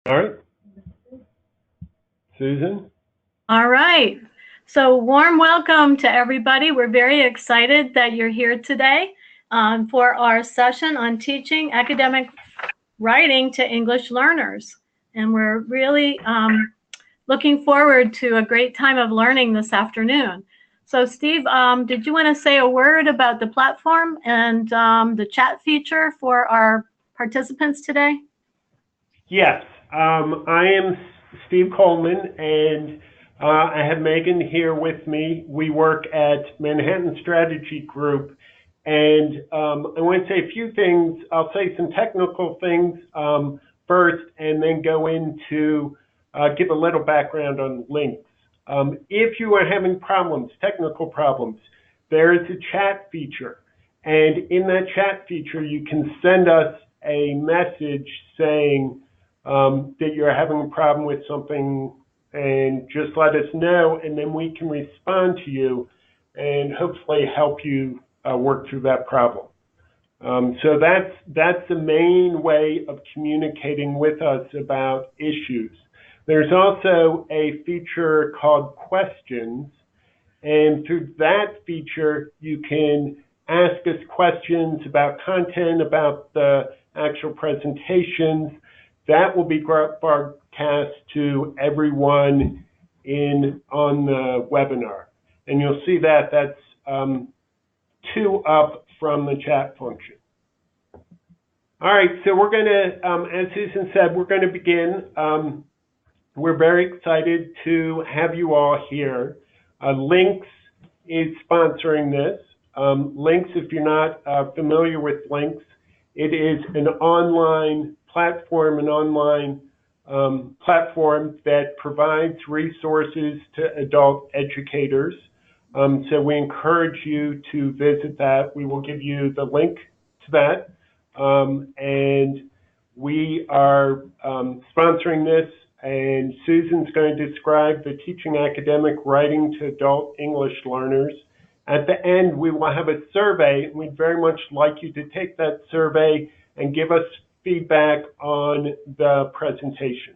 All right, Susan. All right. So, warm welcome to everybody. We're very excited that you're here today for our session on teaching academic writing to English learners. And we're really looking forward to a great time of learning this afternoon. So, Steve, did you want to say a word about the platform and the chat feature for our participants today? Yes, I am Steve Coleman, and I have Megan here with me. We work at Manhattan Strategy Group, and I want to say a few things. I'll say some technical things first, and then go into give a little background on links. If you are having problems, technical problems, there is a chat feature, and in that chat feature, you can send us a message saying that you're having a problem with something, and just let us know, and then we can respond to you and hopefully help you work through that problem. So that's the main way of communicating with us about issues. There's also a feature called questions, and through that feature, you can ask us questions about content, about the actual presentations. That will be broadcast to everyone on the webinar. And you'll see that that's two up from the chat function. All right, so we're going to, as Susan said, we're going to begin. We're very excited to have you all here. Links is sponsoring this. Links, if you're not familiar with Links, it is an online platform, platform that provides resources to adult educators. So we encourage you to visit that. We will give you the link to that. And we are sponsoring this, and Susan's going to describe the teaching academic writing to adult English learners. At the end, we will have a survey, and we'd very much like you to take that survey and give us feedback on the presentation.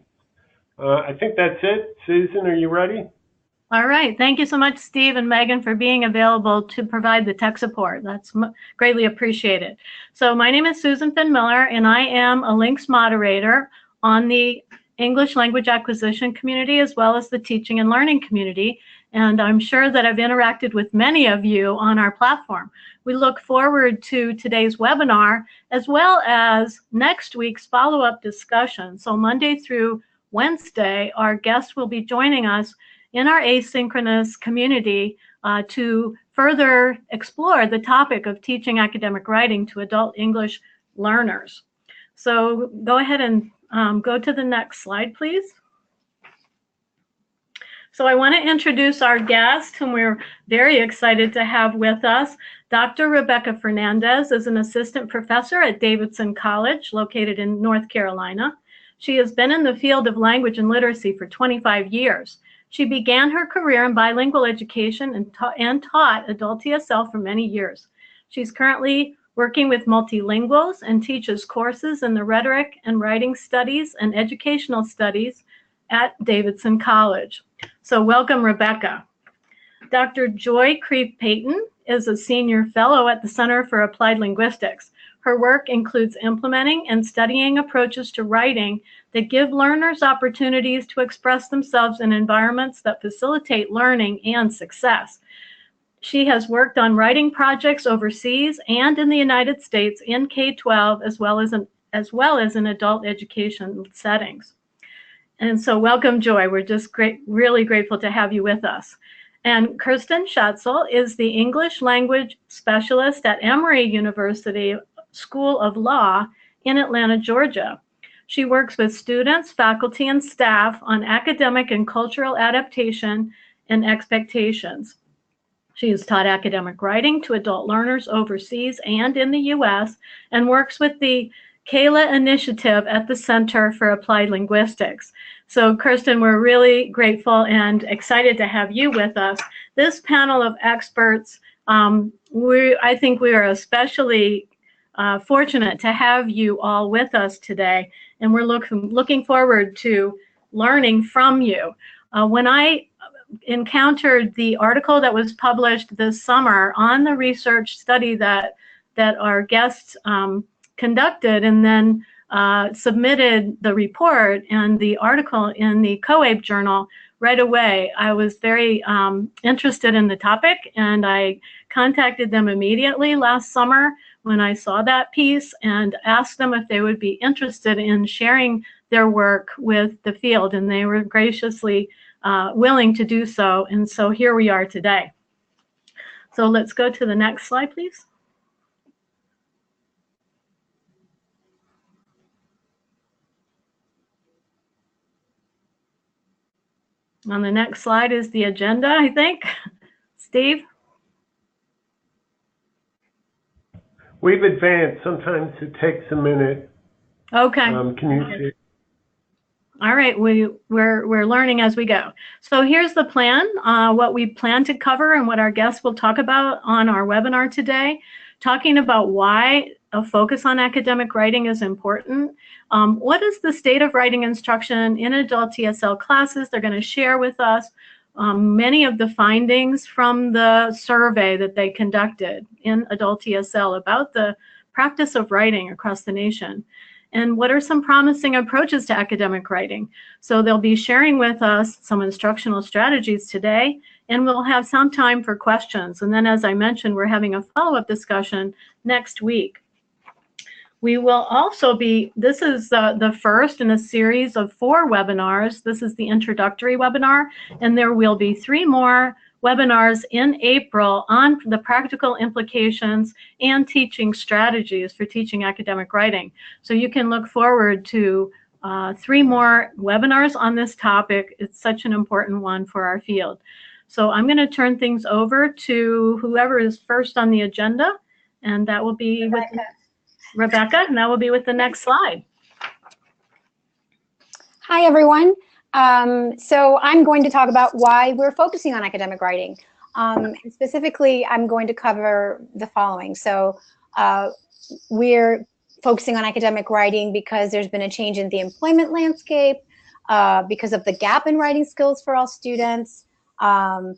I think that's it. Susan, are you ready? All right. Thank you so much, Steve and Megan, for being available to provide the tech support. That's greatly appreciated. So my name is Susan Finn Miller, and I am a links moderator on the English language acquisition community, as well as the teaching and learning community. And I'm sure that I've interacted with many of you on our platform. We look forward to today's webinar, as well as next week's follow-up discussion. So Monday through Wednesday, our guests will be joining us in our asynchronous community to further explore the topic of teaching academic writing to adult English learners. So go ahead and go to the next slide, please. So I want to introduce our guest, whom we're very excited to have with us. Dr. Rebecca Fernandez is an assistant professor at Davidson College, located in North Carolina. She has been in the field of language and literacy for 25 years. She began her career in bilingual education and taught adult ESL for many years. She's currently working with multilinguals and teaches courses in the rhetoric and writing studies and educational studies at Davidson College. So welcome, Rebecca. Dr. Joy Creve-Payton is a senior fellow at the Center for Applied Linguistics. Her work includes implementing and studying approaches to writing that give learners opportunities to express themselves in environments that facilitate learning and success. She has worked on writing projects overseas and in the United States in K-12 as well as in adult education settings. And so welcome, Joy. We're just really grateful to have you with us. And Kirsten Schatzel is the English language specialist at Emory University School of Law in Atlanta, Georgia. She works with students, faculty, and staff on academic and cultural adaptation and expectations. She has taught academic writing to adult learners overseas and in the U.S. and works with the Kayla Initiative at the Center for Applied Linguistics. So, Kirsten, we're really grateful and excited to have you with us. This panel of experts, I think we are especially fortunate to have you all with us today, and we're looking forward to learning from you. When I encountered the article that was published this summer on the research study that our guests conducted, and then submitted the report and the article in the COABE journal right away, I was very interested in the topic, and I contacted them immediately last summer when I saw that piece and asked them if they would be interested in sharing their work with the field, and they were graciously willing to do so, and so here we are today. So let's go to the next slide, please. On the next slide is the agenda, I think. Steve? We've advanced. Sometimes it takes a minute. Okay. Can you see? All right, we're learning as we go. So here's the plan, what we plan to cover and what our guests will talk about on our webinar today, talking about why a focus on academic writing is important. What is the state of writing instruction in adult ESL classes? They're going to share with us many of the findings from the survey that they conducted in adult ESL about the practice of writing across the nation. And what are some promising approaches to academic writing? So they'll be sharing with us some instructional strategies today, and we'll have some time for questions. And then, as I mentioned, we're having a follow-up discussion next week. We will also be, this is the first in a series of 4 webinars. This is the introductory webinar, and there will be 3 more webinars in April on the practical implications and teaching strategies for teaching academic writing. So you can look forward to 3 more webinars on this topic. It's such an important one for our field. So I'm going to turn things over to whoever is first on the agenda, and that will be Rebecca, and that will be with the next slide. Hi, everyone. So I'm going to talk about why we're focusing on academic writing. And specifically, I'm going to cover the following. So we're focusing on academic writing because there's been a change in the employment landscape, because of the gap in writing skills for all students, and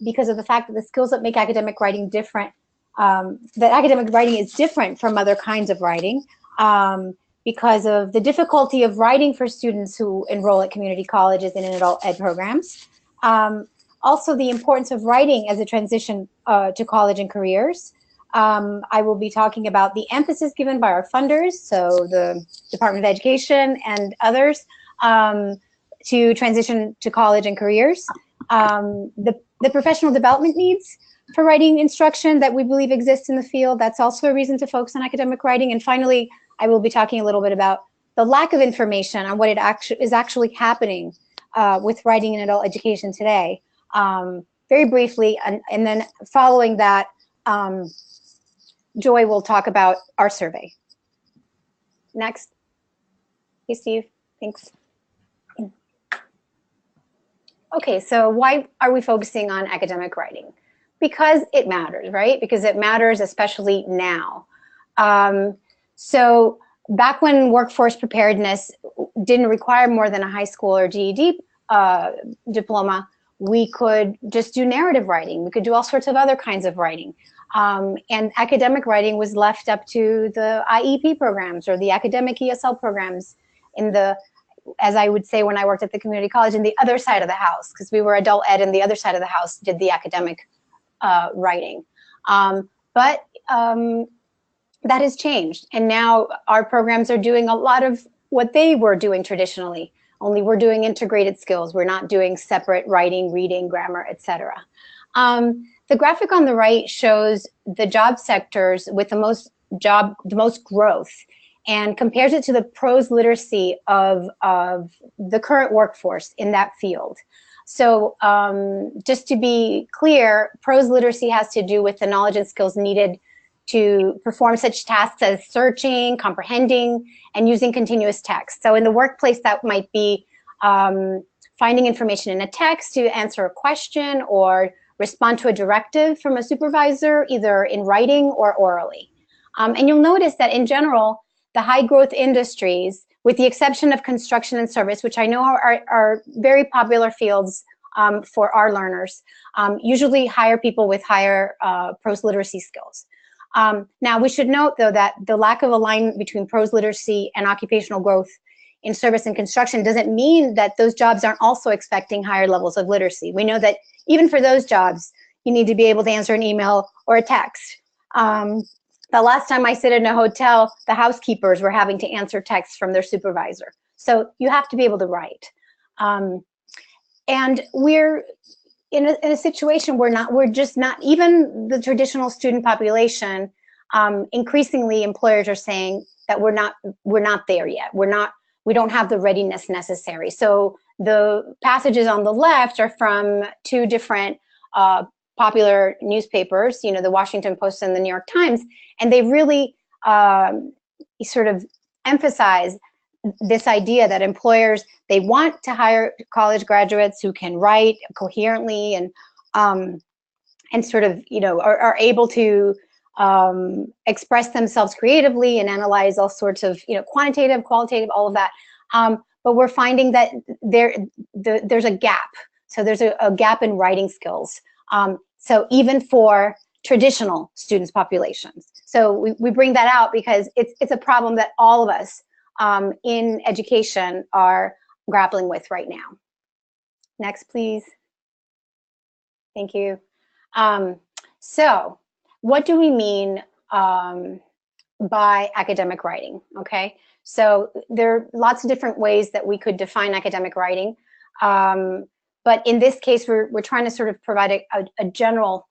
because of the fact that the skills that make academic writing different, that academic writing is different from other kinds of writing. Because of the difficulty of writing for students who enroll at community colleges and in adult ed programs. Also, the importance of writing as a transition to college and careers. I will be talking about the emphasis given by our funders, so the Department of Education and others, to transition to college and careers. The professional development needs for writing instruction that we believe exists in the field. That's also a reason to focus on academic writing. And finally, I will be talking a little bit about the lack of information on what is actually happening with writing in adult education today, very briefly, and then following that, Joy will talk about our survey. Next. Hey, Steve, thanks. Okay, so why are we focusing on academic writing? Because it matters, right? Because it matters, especially now. So back when workforce preparedness didn't require more than a high school or GED diploma, we could just do narrative writing. We could do all sorts of other kinds of writing. And academic writing was left up to the IEP programs or the academic ESL programs in the, as I would say when I worked at the community college, in the other side of the house, because we were adult ed and the other side of the house did the academic writing. But that has changed, and now our programs are doing a lot of what they were doing traditionally, only we're doing integrated skills. We're not doing separate writing, reading, grammar, etc. The graphic on the right shows the job sectors with the most growth, and compares it to the prose literacy of the current workforce in that field. So just to be clear, prose literacy has to do with the knowledge and skills needed to perform such tasks as searching, comprehending, and using continuous text. So in the workplace, that might be finding information in a text to answer a question or respond to a directive from a supervisor, either in writing or orally. And you'll notice that in general, the high growth industries, with the exception of construction and service, which I know are very popular fields for our learners, usually hire people with higher prose literacy skills. Now, we should note, though, that the lack of alignment between prose literacy and occupational growth in service and construction doesn't mean that those jobs aren't also expecting higher levels of literacy. We know that even for those jobs, you need to be able to answer an email or a text. The last time I stayed in a hotel, the housekeepers were having to answer texts from their supervisor. So you have to be able to write. And we're in a situation where we're just not, even the traditional student population, increasingly employers are saying that we're not there yet. We don't have the readiness necessary. So the passages on the left are from two different popular newspapers, the Washington Post and the New York Times, and they really sort of emphasize this idea that employers, they want to hire college graduates who can write coherently and sort of, are able to express themselves creatively and analyze all sorts of, quantitative, qualitative, all of that. But we're finding that there's a gap. So there's a gap in writing skills. So even for traditional students populations. So we bring that out because it's a problem that all of us in education are grappling with right now. Next, please. Thank you. So what do we mean by academic writing? Okay, so there are lots of different ways that we could define academic writing. But in this case, we're trying to sort of provide a general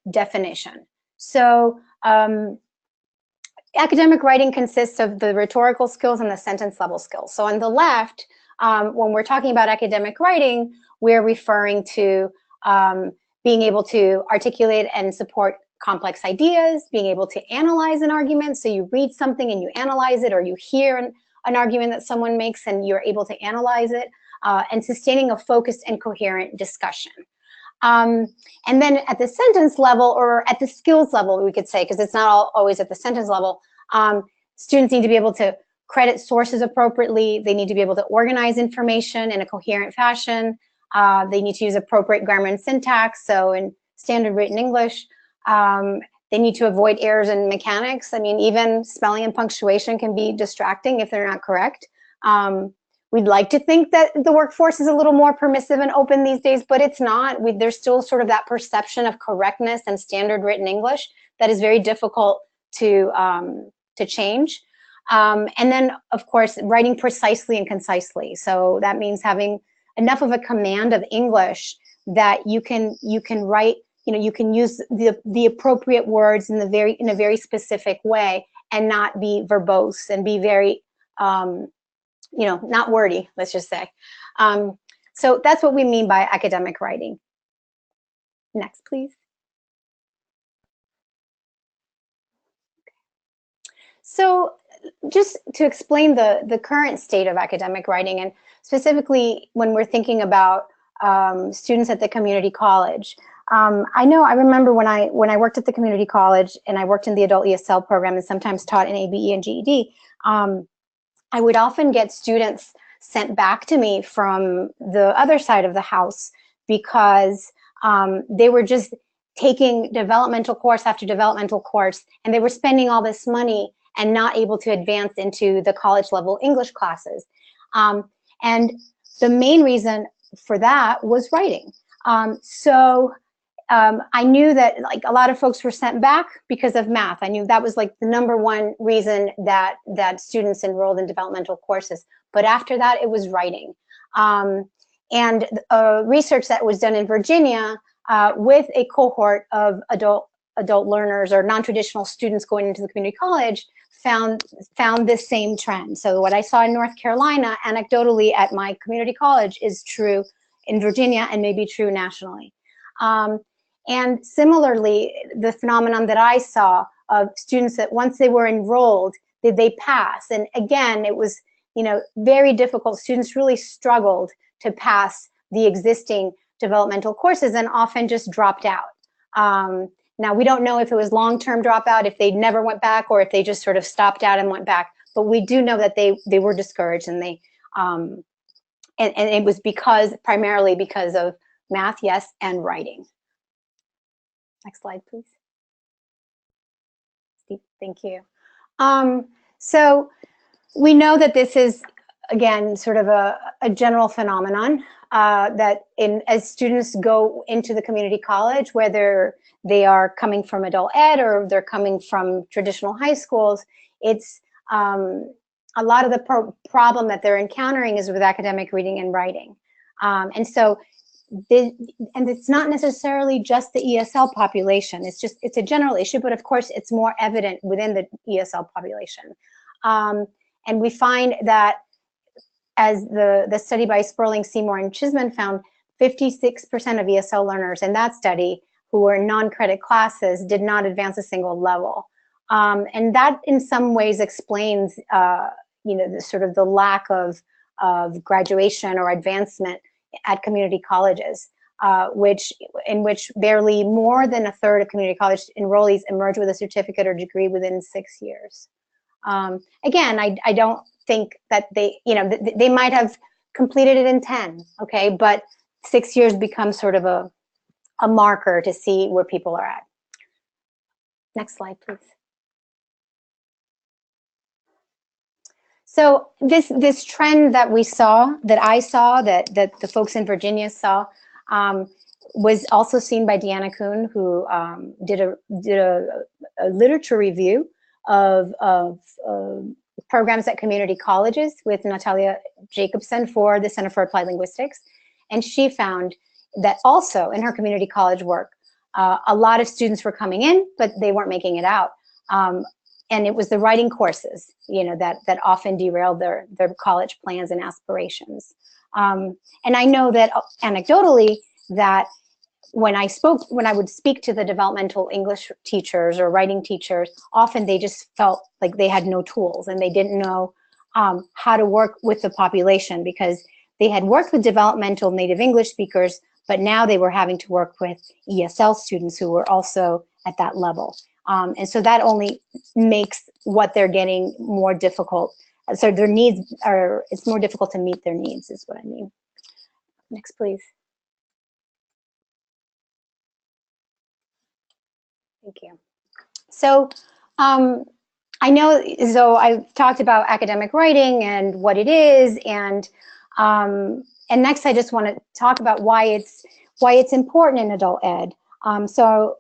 definition. So academic writing consists of the rhetorical skills and the sentence level skills. So on the left, when we're talking about academic writing, we're referring to being able to articulate and support complex ideas, being able to analyze an argument. So you read something and you analyze it, or you hear an argument that someone makes and you're able to analyze it, and sustaining a focused and coherent discussion. And then at the sentence level, or at the skills level, we could say, because it's not always at the sentence level, students need to be able to credit sources appropriately. They need to be able to organize information in a coherent fashion. They need to use appropriate grammar and syntax, so in standard written English. They need to avoid errors in mechanics. I mean, even spelling and punctuation can be distracting if they're not correct. We'd like to think that the workforce is a little more permissive and open these days, but it's not. There's still sort of that perception of correctness and standard written English that is very difficult to change. And then, of course, writing precisely and concisely. So that means having enough of a command of English that you can write. You can use the appropriate words in a very specific way and not be verbose and be very not wordy, let's just say. So that's what we mean by academic writing. Next, please. So just to explain the current state of academic writing, and specifically when we're thinking about students at the community college. I remember when I worked at the community college and I worked in the adult ESL program and sometimes taught in ABE and GED, I would often get students sent back to me from the other side of the house because they were just taking developmental course after developmental course, and they were spending all this money and not able to advance into the college level English classes. And the main reason for that was writing. I knew that a lot of folks were sent back because of math. I knew that was the #1 reason that students enrolled in developmental courses. But after that, it was writing. And research that was done in Virginia with a cohort of adult learners or non-traditional students going into the community college found this same trend. So what I saw in North Carolina, anecdotally at my community college, is true in Virginia and may be true nationally. And similarly, the phenomenon that I saw of students that once they were enrolled, did they pass? And again, it was very difficult. Students really struggled to pass the existing developmental courses and often just dropped out. Now, we don't know if it was long-term dropout, if they never went back, or if they just sort of stopped out and went back. But we do know that they were discouraged, and and it was primarily because of math, yes, and writing. Next slide, please. Steve, thank you. So we know that this is, again, sort of a general phenomenon, that as students go into the community college, whether they are coming from adult ed or they're coming from traditional high schools, it's a lot of the problem that they're encountering is with academic reading and writing. And it's not necessarily just the ESL population. It's a general issue, but of course it's more evident within the ESL population. And we find that, as the study by Sperling, Seymour, and Chisman found, 56% of ESL learners in that study who were in non-credit classes did not advance a single level. And that in some ways explains the lack of graduation or advancement at community colleges, in which barely more than a third of community college enrollees emerge with a certificate or degree within 6 years. Again, I don't think that they might have completed it in 10, okay, but 6 years becomes sort of a marker to see where people are at. Next slide, please. So this trend that we saw, that I saw, that the folks in Virginia saw, was also seen by Deanna Kuhn, who did a literature review of programs at community colleges with Natalia Jacobson for the Center for Applied Linguistics. And she found that also in her community college work, a lot of students were coming in, but they weren't making it out. And it was the writing courses, that often derailed their college plans and aspirations. And I know that anecdotally, that when I would speak to the developmental English teachers or writing teachers, often they just felt like they had no tools and they didn't know how to work with the population, because they had worked with developmental native English speakers, but now they were having to work with ESL students who were also at that level. And so that only makes what they're getting more difficult. So their needs it's more difficult to meet their needs, is what I mean. Next, please. Thank you. So I know, so I've talked about academic writing and what it is, and next I just want to talk about why it's important in adult ed. So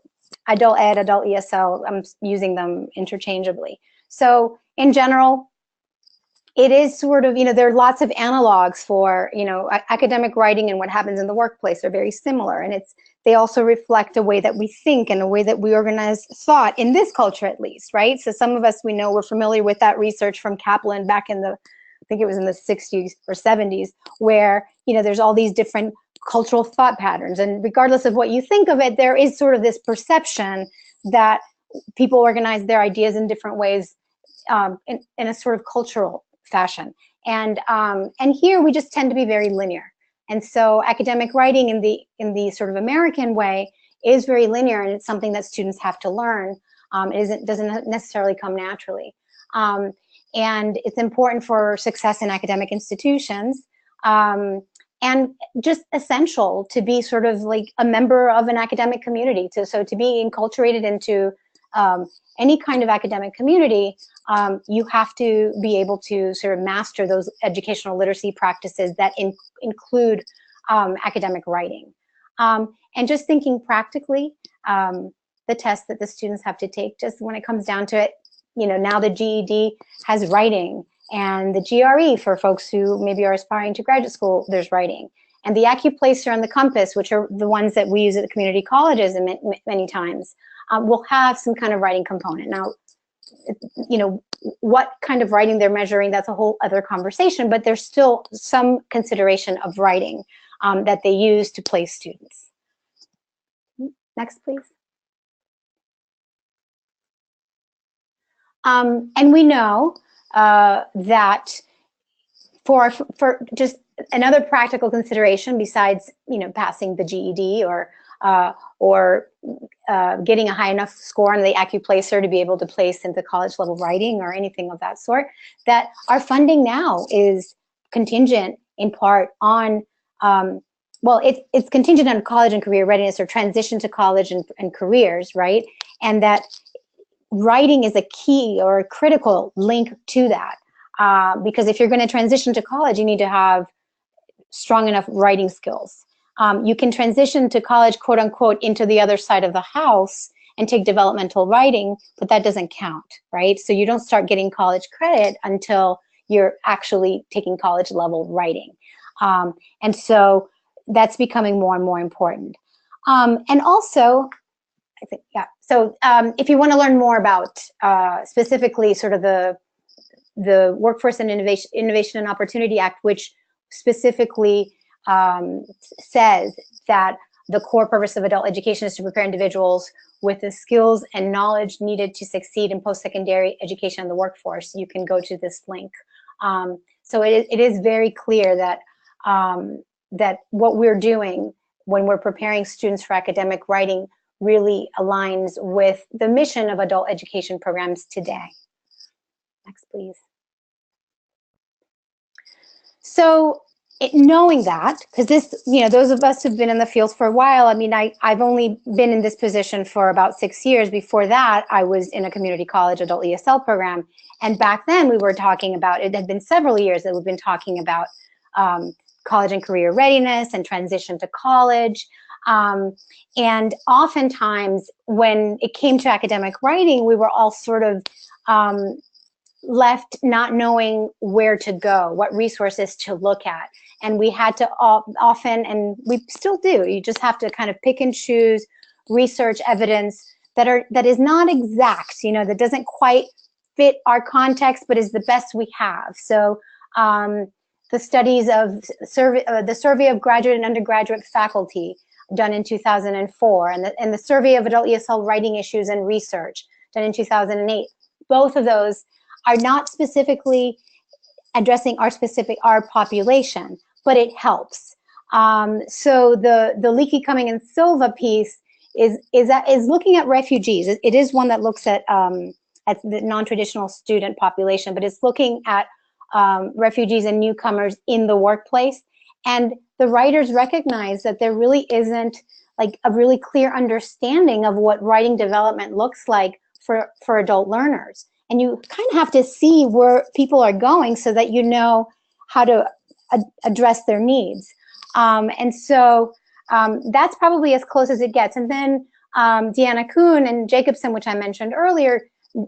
adult ed, adult ESL, I'm using them interchangeably. So in general, it is sort of, there are lots of analogs for, academic writing and what happens in the workplace are very similar. And they also reflect a way that we think and a way that we organize thought in this culture, at least, right? So some of us, we know, we're familiar with that research from Kaplan back in I think it was in the 60s or 70s, where, there's all these different cultural thought patterns. And regardless of what you think of it, there is sort of this perception that people organize their ideas in different ways, in a sort of cultural fashion. And here we just tend to be very linear. And so academic writing in the sort of American way is very linear, and it's something that students have to learn. It doesn't necessarily come naturally. And it's important for success in academic institutions, and just essential to be sort of like a member of an academic community. So to be enculturated into any kind of academic community, you have to be able to sort of master those educational literacy practices that include academic writing. And just thinking practically, the tests that the students have to take, just when it comes down to it, now the GED has writing, and the GRE for folks who maybe are aspiring to graduate school, there's writing. And the AccuPlacer and the Compass, which are the ones that we use at the community colleges many times, will have some kind of writing component. Now, what kind of writing they're measuring, that's a whole other conversation, but there's still some consideration of writing that they use to place students. Next, please. And we know that for just another practical consideration besides passing the GED or or getting a high enough score on the AccuPlacer to be able to place into college level writing or anything of that sort, that our funding now is contingent in part on, well, it's contingent on college and career readiness, or transition to college and careers, right? And that writing is a key or a critical link to that. Because if you're going to transition to college, you need to have strong enough writing skills. You can transition to college, quote unquote, into the other side of the house and take developmental writing, but that doesn't count, right? So you don't start getting college credit until you're actually taking college level writing. And so that's becoming more and more important. And also, I think, yeah, so if you want to learn more about specifically sort of the Workforce and Innovation and Opportunity Act, which specifically says that the core purpose of adult education is to prepare individuals with the skills and knowledge needed to succeed in post-secondary education in the workforce, you can go to this link. So it is very clear that that what we're doing when we're preparing students for academic writing really aligns with the mission of adult education programs today. Next, please. So knowing that, because this, you know, those of us who've been in the field for a while, I mean, I've only been in this position for about 6 years. Before that, I was in a community college adult ESL program. And back then we were talking about, it had been several years that we've been talking about college and career readiness and transition to college. And oftentimes when it came to academic writing, we were all sort of left not knowing where to go, what resources to look at. And we had to often, and we still do, you just have to kind of pick and choose research evidence that is not exact, you know, that doesn't quite fit our context, but is the best we have. So the studies of the survey of graduate and undergraduate faculty done in 2004, and the survey of adult ESL writing issues and research done in 2008, both of those are not specifically addressing our population, but it helps. So the Leakey, Cumming, and Silva piece is looking at refugees. It is one that looks at the non-traditional student population, but it's looking at refugees and newcomers in the workplace. And the writers recognize that there really isn't like a really clear understanding of what writing development looks like for adult learners. And you kind of have to see where people are going so that you know how to address their needs. And so that's probably as close as it gets. And then Deanna Kuhn and Jacobson, which I mentioned earlier,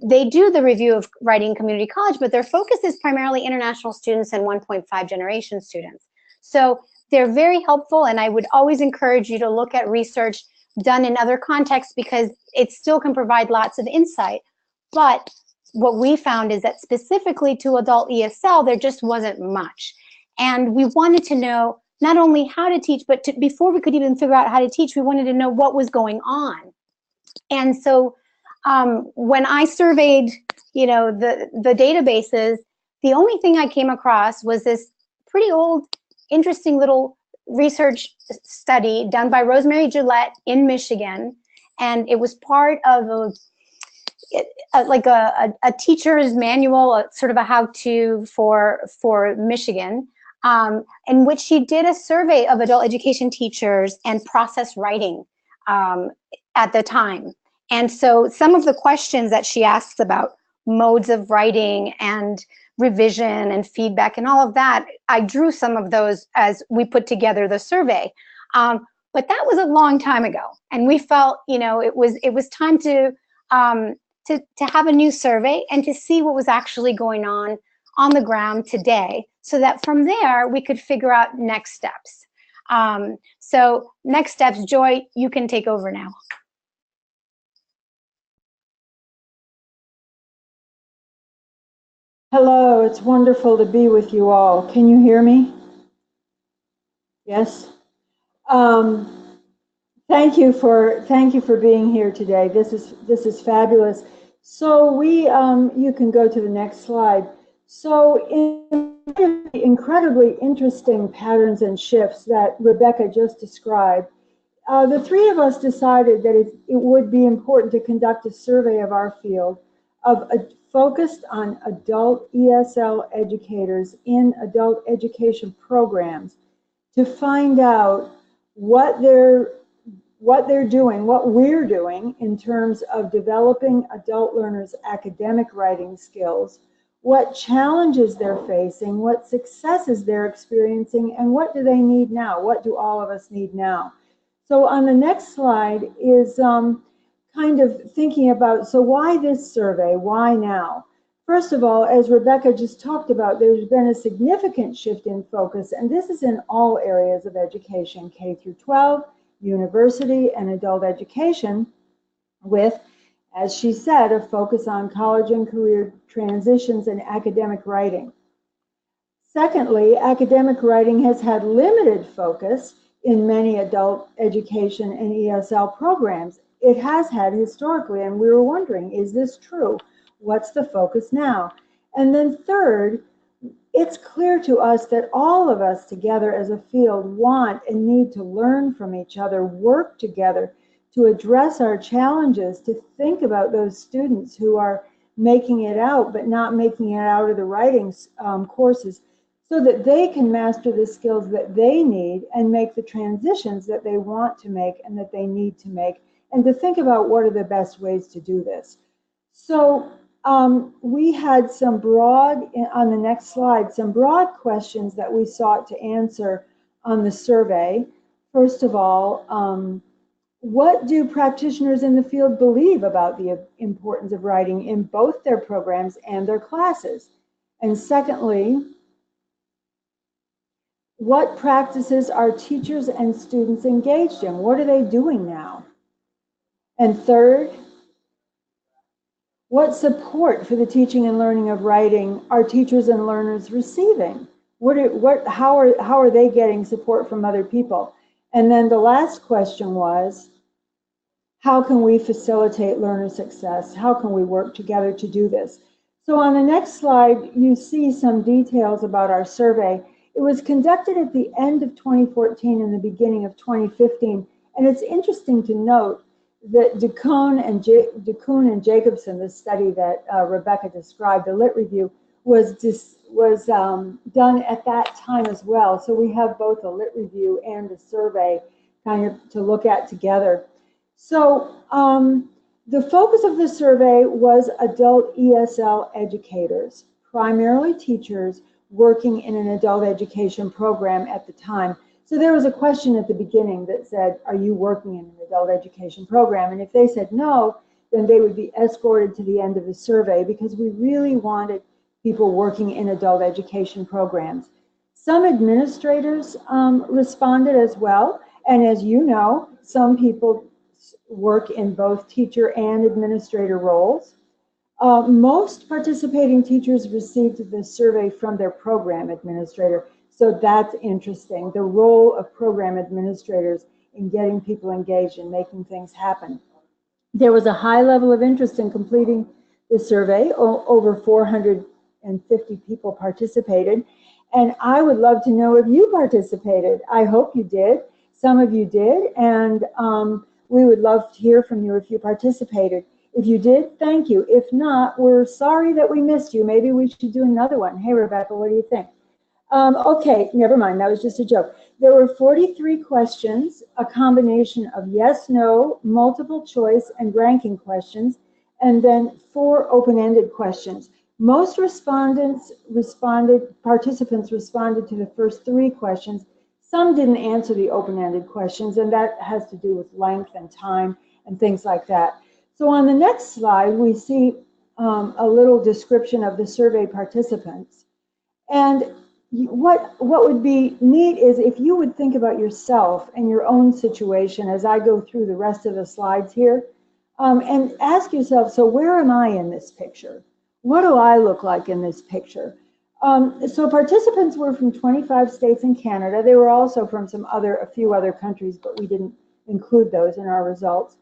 they do the review of writing community college, but their focus is primarily international students and 1.5 generation students. So they're very helpful, and I would always encourage you to look at research done in other contexts because it still can provide lots of insight. But what we found is that specifically to adult ESL, there just wasn't much. And we wanted to know not only how to teach, but before we could even figure out how to teach, we wanted to know what was going on. And so when I surveyed, you know, the databases, the only thing I came across was this pretty old, interesting little research study done by Rosemary Gillette in Michigan. And it was part of a teacher's manual, sort of a how-to for Michigan, in which she did a survey of adult education teachers and process writing at the time. And so some of the questions that she asks about modes of writing and revision and feedback and all of that, I drew some of those as we put together the survey. But that was a long time ago, and we felt, you know, it was time to have a new survey and to see what was actually going on the ground today, so that from there we could figure out next steps. So next steps, Joy, you can take over now. Hello, it's wonderful to be with you all. Can you hear me? Yes. Thank you for being here today. This is fabulous. So you can go to the next slide. So in the incredibly interesting patterns and shifts that Rebecca just described, the three of us decided that it would be important to conduct a survey of our field focused on adult ESL educators in adult education programs to find out what they're doing, what we're doing in terms of developing adult learners' academic writing skills, what challenges they're facing, what successes they're experiencing, and what do they need now? What do all of us need now? So on the next slide is kind of thinking about, so why this survey? Why now? First of all, as Rebecca just talked about, there's been a significant shift in focus, and this is in all areas of education, K through 12, university, and adult education, with, as she said, a focus on college and career transitions and academic writing. Secondly, academic writing has had limited focus in many adult education and ESL programs. It has had historically, and we were wondering, is this true? What's the focus now? And then third, it's clear to us that all of us together as a field want and need to learn from each other, work together to address our challenges, to think about those students who are making it out but not making it out of the writing courses, so that they can master the skills that they need and make the transitions that they want to make and that they need to make, and to think about what are the best ways to do this. So we had some broad, on the next slide, some broad questions that we sought to answer on the survey. First of all, what do practitioners in the field believe about the importance of writing in both their programs and their classes? And secondly, what practices are teachers and students engaged in? What are they doing now? And third, what support for the teaching and learning of writing are teachers and learners receiving? How are they getting support from other people? And then the last question was, how can we facilitate learner success? How can we work together to do this? So on the next slide, you see some details about our survey. It was conducted at the end of 2014 and the beginning of 2015. And it's interesting to note that DeCoon and Jacobson, the study that Rebecca described, the lit review, was done at that time as well. So we have both a lit review and a survey kind of to look at together. So the focus of the survey was adult ESL educators, primarily teachers working in an adult education program at the time. So there was a question at the beginning that said, are you working in an adult education program? And if they said no, then they would be escorted to the end of the survey, because we really wanted people working in adult education programs. Some administrators responded as well. And as you know, some people work in both teacher and administrator roles. Most participating teachers received the survey from their program administrator. So that's interesting, the role of program administrators in getting people engaged and making things happen. There was a high level of interest in completing the survey. Over 450 people participated. And I would love to know if you participated. I hope you did. Some of you did. And we would love to hear from you if you participated. If you did, thank you. If not, we're sorry that we missed you. Maybe we should do another one. Hey, Rebecca, what do you think? Okay, never mind. That was just a joke. There were 43 questions, a combination of yes, no, multiple choice, and ranking questions, and then 4 open-ended questions. Most participants responded to the first 3 questions. Some didn't answer the open-ended questions, and that has to do with length and time and things like that. So on the next slide, we see a little description of the survey participants. And what would be neat is if you would think about yourself and your own situation as I go through the rest of the slides here, and ask yourself, so where am I in this picture? What do I look like in this picture? So participants were from 25 states and Canada. They were also from a few other countries, but we didn't include those in our results.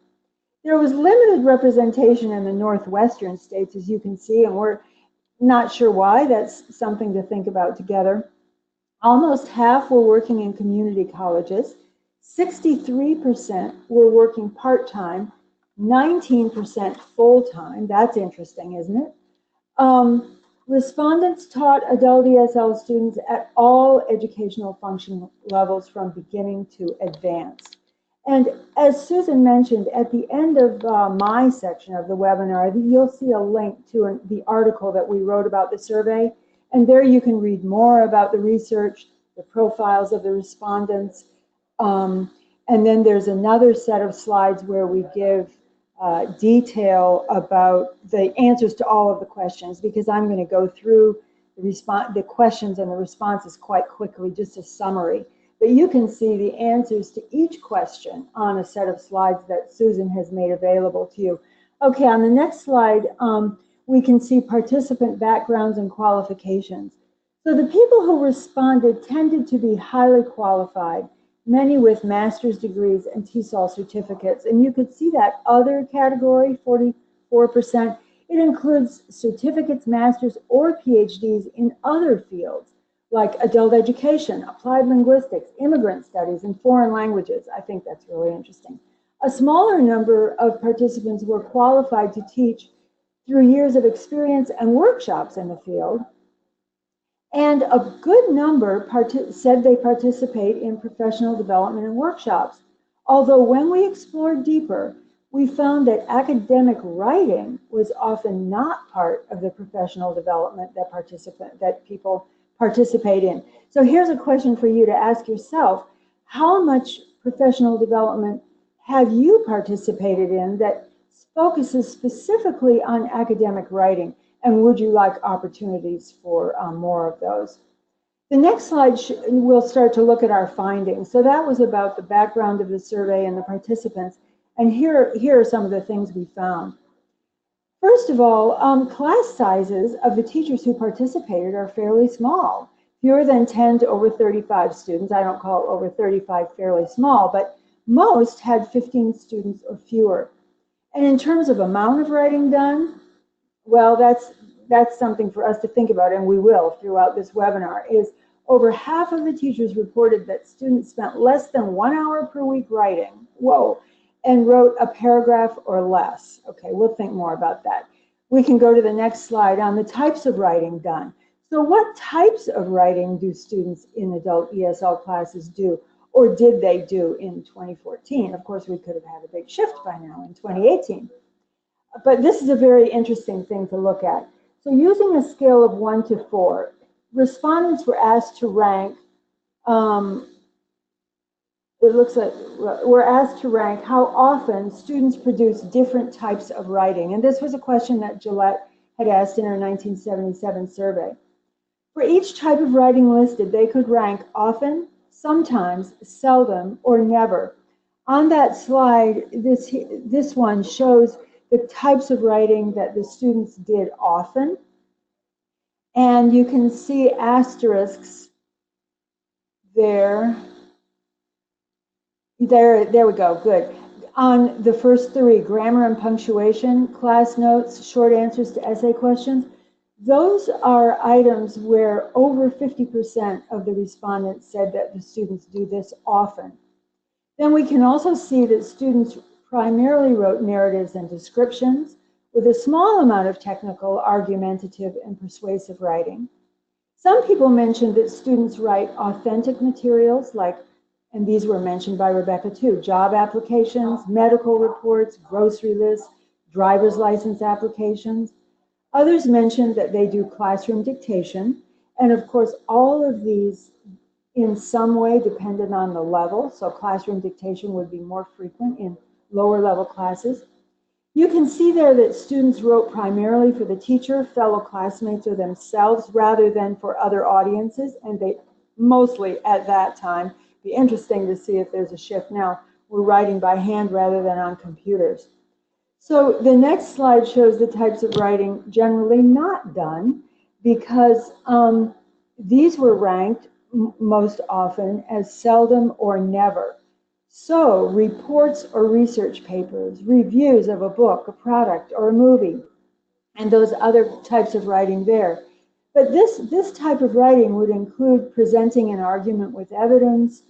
There was limited representation in the Northwestern states, as you can see, and we're not sure why. That's something to think about together. Almost half were working in community colleges. 63% were working part-time, 19% full-time. That's interesting, isn't it? Respondents taught adult ESL students at all educational function levels from beginning to advanced. And as Susan mentioned, at the end of my section of the webinar, you'll see a link to the article that we wrote about the survey. And there you can read more about the research, the profiles of the respondents. And then there's another set of slides where we give detail about the answers to all of the questions, because I'm going to go through the questions and the responses quite quickly, just a summary. But you can see the answers to each question on a set of slides that Susan has made available to you. Okay, on the next slide, we can see participant backgrounds and qualifications. So the people who responded tended to be highly qualified, many with master's degrees and TESOL certificates. And you could see that other category, 44%. It includes certificates, masters, or PhDs in other fields, like adult education, applied linguistics, immigrant studies, and foreign languages. I think that's really interesting. A smaller number of participants were qualified to teach through years of experience and workshops in the field. And a good number said they participate in professional development and workshops. Although when we explored deeper, we found that academic writing was often not part of the professional development that people participate in. So here's a question for you to ask yourself. How much professional development have you participated in that focuses specifically on academic writing? And would you like opportunities for more of those? The next slide, we'll start to look at our findings. So that was about the background of the survey and the participants. And here are some of the things we found. First of all, class sizes of the teachers who participated are fairly small, fewer than 10 to over 35 students. I don't call over 35 fairly small, but most had 15 students or fewer. And in terms of amount of writing done, well, that's something for us to think about, and we will throughout this webinar, is over half of the teachers reported that students spent less than 1 hour per week writing, and wrote a paragraph or less. Okay, we'll think more about that. We can go to the next slide on the types of writing done. So what types of writing do students in adult ESL classes do, or did they do in 2014? Of course, we could have had a big shift by now in 2018. But this is a very interesting thing to look at. So using a scale of 1 to 4, respondents were asked to rank, we're asked to rank how often students produce different types of writing. And this was a question that Gillette had asked in her 1977 survey. For each type of writing listed, they could rank often, sometimes, seldom, or never. On that slide, this one shows the types of writing that the students did often. And you can see asterisks there. There we go, good. On the first 3, grammar and punctuation, class notes, short answers to essay questions, those are items where over 50% of the respondents said that the students do this often. Then we can also see that students primarily wrote narratives and descriptions with a small amount of technical, argumentative, and persuasive writing. Some people mentioned that students write authentic materials like, and these were mentioned by Rebecca too, job applications, medical reports, grocery lists, driver's license applications. Others mentioned that they do classroom dictation. And of course, all of these in some way depended on the level. So classroom dictation would be more frequent in lower level classes. You can see there that students wrote primarily for the teacher, fellow classmates, or themselves rather than for other audiences, and they mostly at that time, be interesting to see if there's a shift now, were writing by hand rather than on computers. So the next slide shows the types of writing generally not done, because these were ranked most often as seldom or never. So reports or research papers, reviews of a book, a product, or a movie, and those other types of writing there. But this type of writing would include presenting an argument with evidence,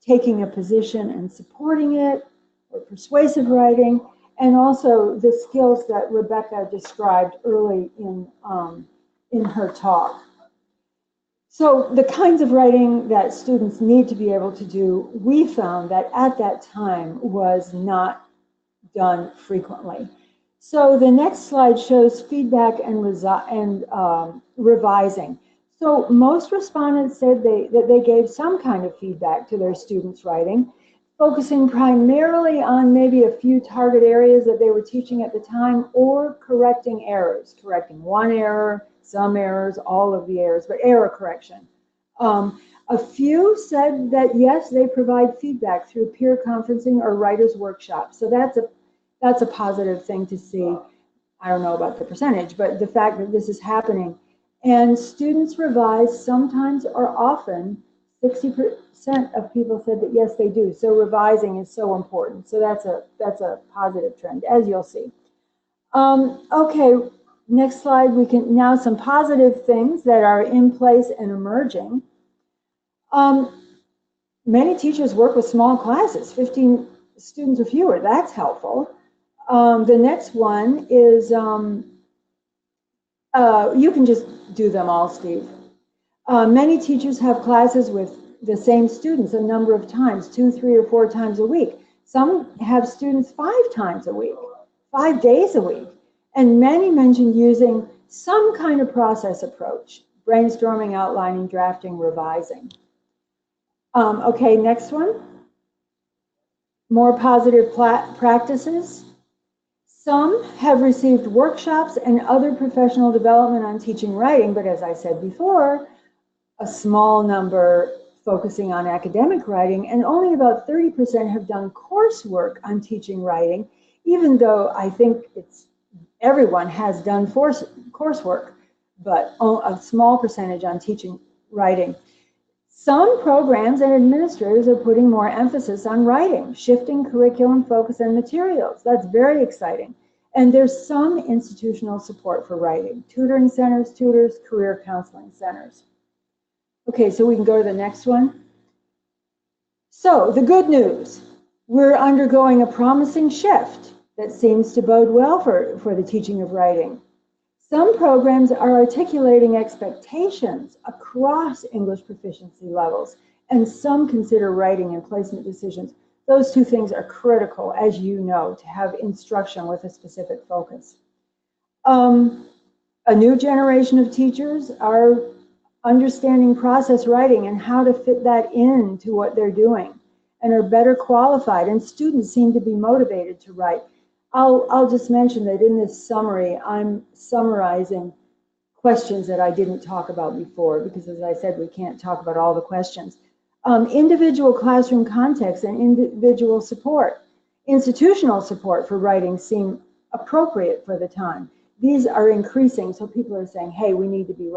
taking a position and supporting it, or persuasive writing, and also the skills that Rebecca described early in her talk. So the kinds of writing that students need to be able to do, we found that at that time was not done frequently. So the next slide shows feedback and revising. So most respondents said that they gave some kind of feedback to their students' writing, focusing primarily on maybe a few target areas that they were teaching at the time, or correcting errors, correcting one error, some errors, all of the errors, but error correction. A few said that yes, they provide feedback through peer conferencing or writers' workshops. So that's a positive thing to see. I don't know about the percentage, but the fact that this is happening. And students revise sometimes or often. 60% of people said that yes, they do. So revising is so important. So that's a positive trend, as you'll see. Okay, next slide. We can now some positive things that are in place and emerging. Many teachers work with small classes, 15 students or fewer. That's helpful. The next one is, you can just do them all, Steve. Many teachers have classes with the same students a number of times, 2, 3, or 4 times a week. Some have students 5 times a week, 5 days a week. And many mentioned using some kind of process approach, brainstorming, outlining, drafting, revising. Okay, next one. More positive practices. Some have received workshops and other professional development on teaching writing, but as I said before, a small number focusing on academic writing, and only about 30% have done coursework on teaching writing, even though I think everyone has done coursework, but a small percentage on teaching writing. Some programs and administrators are putting more emphasis on writing, shifting curriculum focus and materials. That's very exciting. And there's some institutional support for writing, tutoring centers, tutors, career counseling centers. Okay, so we can go to the next one. So the good news, we're undergoing a promising shift that seems to bode well for the teaching of writing. Some programs are articulating expectations across English proficiency levels, and some consider writing in placement decisions. Those two things are critical, as you know, to have instruction with a specific focus. A new generation of teachers are understanding process writing and how to fit that into what they're doing, and are better qualified, and students seem to be motivated to write. I'll just mention that in this summary, I'm summarizing questions that I didn't talk about before, because as I said, we can't talk about all the questions. Individual classroom context and individual support. Institutional support for writing seem appropriate for the time. These are increasing, so people are saying, hey, we need to be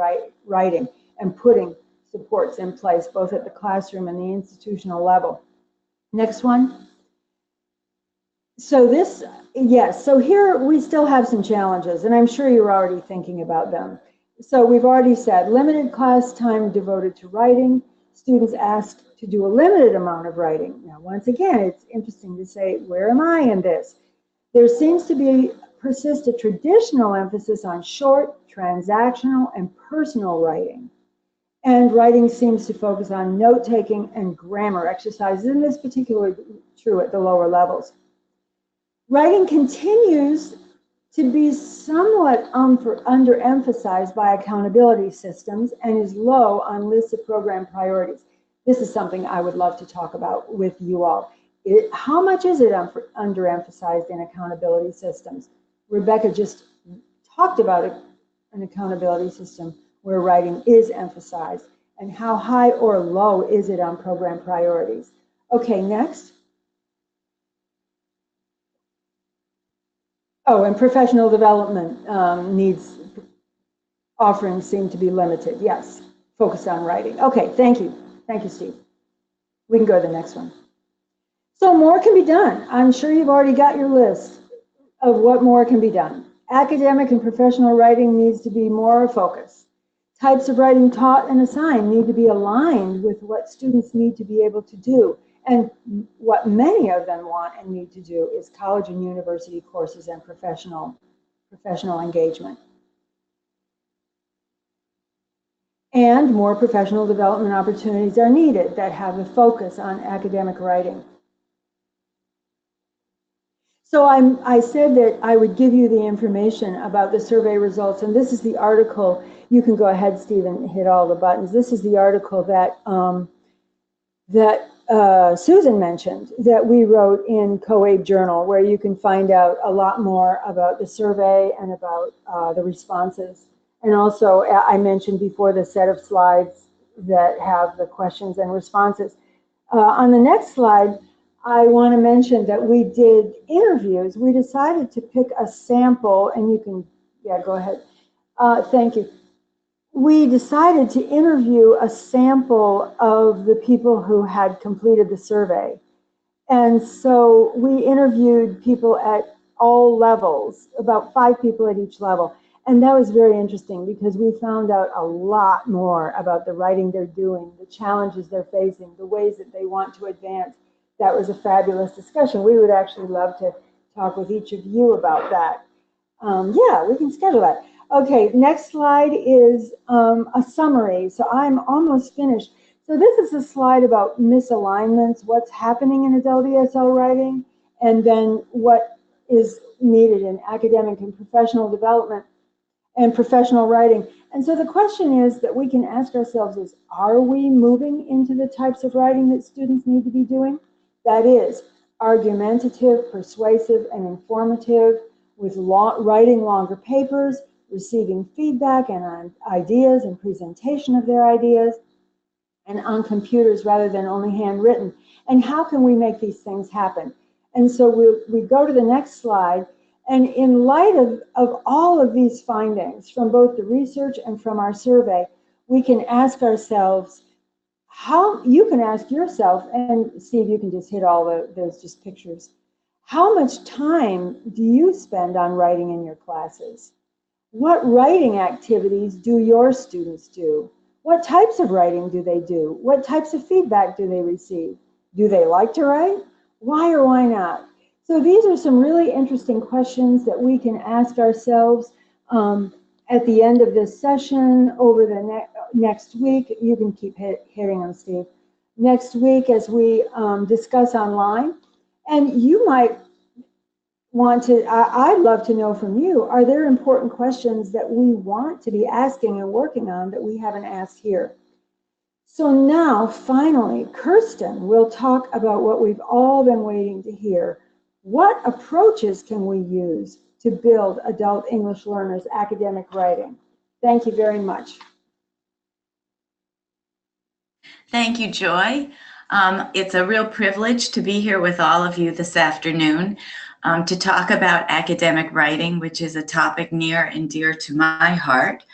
writing, and putting supports in place, both at the classroom and the institutional level. Next one. So this, yes, so here we still have some challenges, and I'm sure you're already thinking about them. So we've already said limited class time devoted to writing, students asked to do a limited amount of writing. Now, once again, it's interesting to say, where am I in this? There seems to persist a traditional emphasis on short, transactional, and personal writing. And writing seems to focus on note-taking and grammar exercises, and this is particularly true at the lower levels. Writing continues to be somewhat underemphasized by accountability systems and is low on lists of program priorities. This is something I would love to talk about with you all. How much is it underemphasized in accountability systems? Rebecca just talked about an accountability system where writing is emphasized, and how high or low is it on program priorities? Okay, next. Oh, and professional development offerings seem to be limited. Yes, focused on writing. Okay, thank you. Thank you, Steve. We can go to the next one. So more can be done. I'm sure you've already got your list of what more can be done. Academic and professional writing needs to be more focused. Types of writing taught and assigned need to be aligned with what students need to be able to do. And what many of them want and need to do is college and university courses and professional engagement. And more professional development opportunities are needed that have a focus on academic writing. So I said that I would give you the information about the survey results, and this is the article. You can go ahead, Stephen, and hit all the buttons. This is the article that Susan mentioned that we wrote in Co-Aid Journal, where you can find out a lot more about the survey and about the responses. And also, I mentioned before the set of slides that have the questions and responses. On the next slide, I want to mention that we did interviews. We decided to pick a sample, and you can, yeah, go ahead. Thank you. We decided to interview a sample of the people who had completed the survey. And so we interviewed people at all levels, about 5 people at each level. And that was very interesting because we found out a lot more about the writing they're doing, the challenges they're facing, the ways that they want to advance. That was a fabulous discussion. We would actually love to talk with each of you about that. Yeah, we can schedule that. Okay, next slide is a summary. So I'm almost finished. So this is a slide about misalignments, what's happening in adult ESL writing, and then what is needed in academic and professional development and professional writing. And so the question is that we can ask ourselves is, are we moving into the types of writing that students need to be doing? That is, argumentative, persuasive, and informative, with writing longer papers, receiving feedback and on ideas and presentation of their ideas, and on computers rather than only handwritten. And how can we make these things happen? And so we go to the next slide. And in light of all of these findings from both the research and from our survey, we can ask ourselves, how you can ask yourself, and Steve, you can just hit all those just pictures. How much time do you spend on writing in your classes? What writing activities do your students do? What types of writing do they do? What types of feedback do they receive? Do they like to write? Why or why not? So these are some really interesting questions that we can ask ourselves at the end of this session over the next week. You can keep hitting them, Steve. Next week as we discuss online. And you might want to, I'd love to know from you, are there important questions that we want to be asking and working on that we haven't asked here? So now, finally, Kirsten will talk about what we've all been waiting to hear. What approaches can we use to build adult English learners' academic writing? Thank you very much. Thank you, Joy. It's a real privilege to be here with all of you this afternoon to talk about academic writing, which is a topic near and dear to my heart.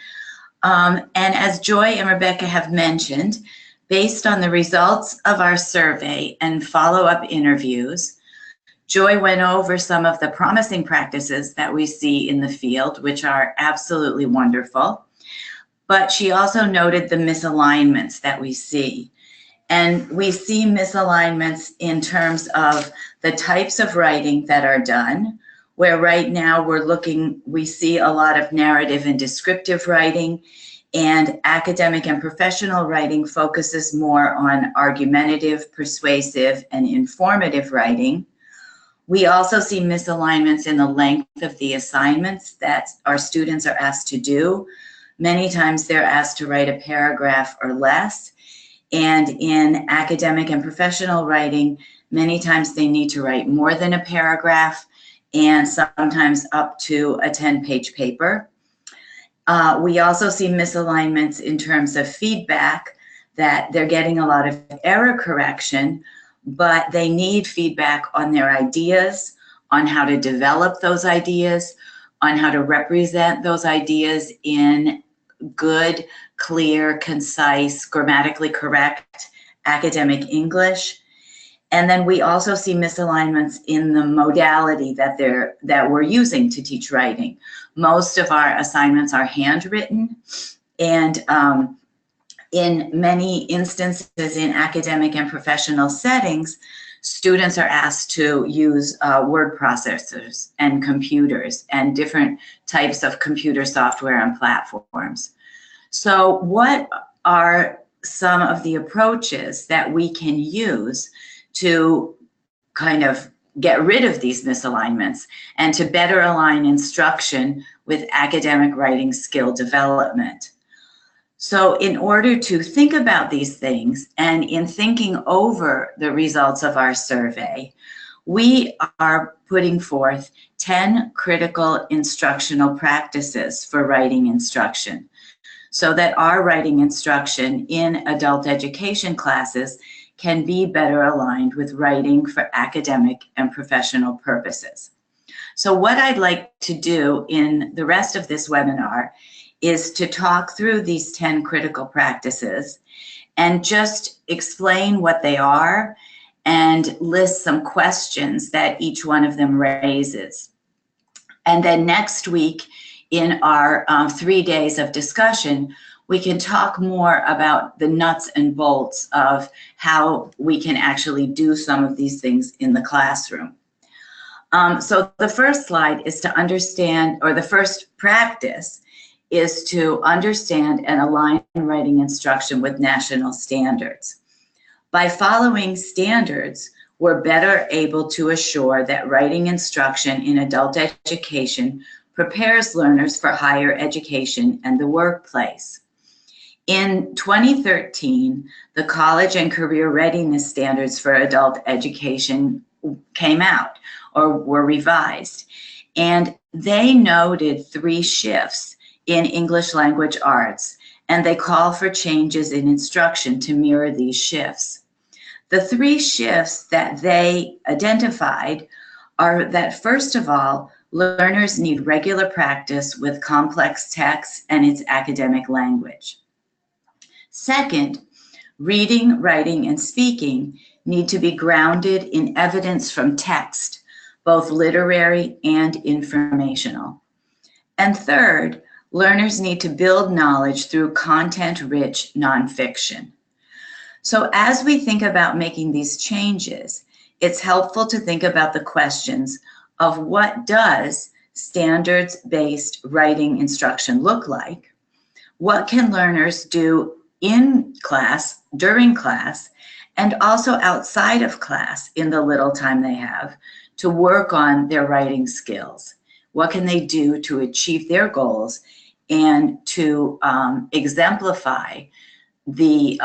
And as Joy and Rebecca have mentioned, based on the results of our survey and follow-up interviews, Joy went over some of the promising practices that we see in the field, which are absolutely wonderful. But she also noted the misalignments that we see. And we see misalignments in terms of the types of writing that are done, where right now we see a lot of narrative and descriptive writing, and academic and professional writing focuses more on argumentative, persuasive, and informative writing. We also see misalignments in the length of the assignments that our students are asked to do. Many times they're asked to write a paragraph or less. And in academic and professional writing, many times they need to write more than a paragraph and sometimes up to a 10-page paper. We also see misalignments in terms of feedback, that they're getting a lot of error correction, but they need feedback on their ideas, on how to develop those ideas, on how to represent those ideas in good, clear, concise, grammatically correct academic English. And then we also see misalignments in the modality that we're using to teach writing. Most of our assignments are handwritten, and In many instances in academic and professional settings, students are asked to use word processors and computers and different types of computer software and platforms. So what are some of the approaches that we can use to kind of get rid of these misalignments and to better align instruction with academic writing skill development? So in order to think about these things, and in thinking over the results of our survey, we are putting forth 10 critical instructional practices for writing instruction, so that our writing instruction in adult education classes can be better aligned with writing for academic and professional purposes. So what I'd like to do in the rest of this webinar is to talk through these 10 critical practices and just explain what they are and list some questions that each one of them raises. And then next week, in our 3 days of discussion, we can talk more about the nuts and bolts of how we can actually do some of these things in the classroom. So the first slide is to understand, or the first practice is to understand and align writing instruction with national standards. By following standards, we're better able to assure that writing instruction in adult education prepares learners for higher education and the workplace. In 2013, the College and Career Readiness Standards for Adult Education came out, or were revised, and they noted 3 shifts in English language arts, and they call for changes in instruction to mirror these shifts. The 3 shifts that they identified are that, first of all, learners need regular practice with complex text and its academic language. Second, reading, writing, and speaking need to be grounded in evidence from text, both literary and informational. And third, learners need to build knowledge through content-rich nonfiction. So as we think about making these changes, it's helpful to think about the questions of what does standards-based writing instruction look like? What can learners do in class, during class, and also outside of class in the little time they have to work on their writing skills? What can they do to achieve their goals and to exemplify the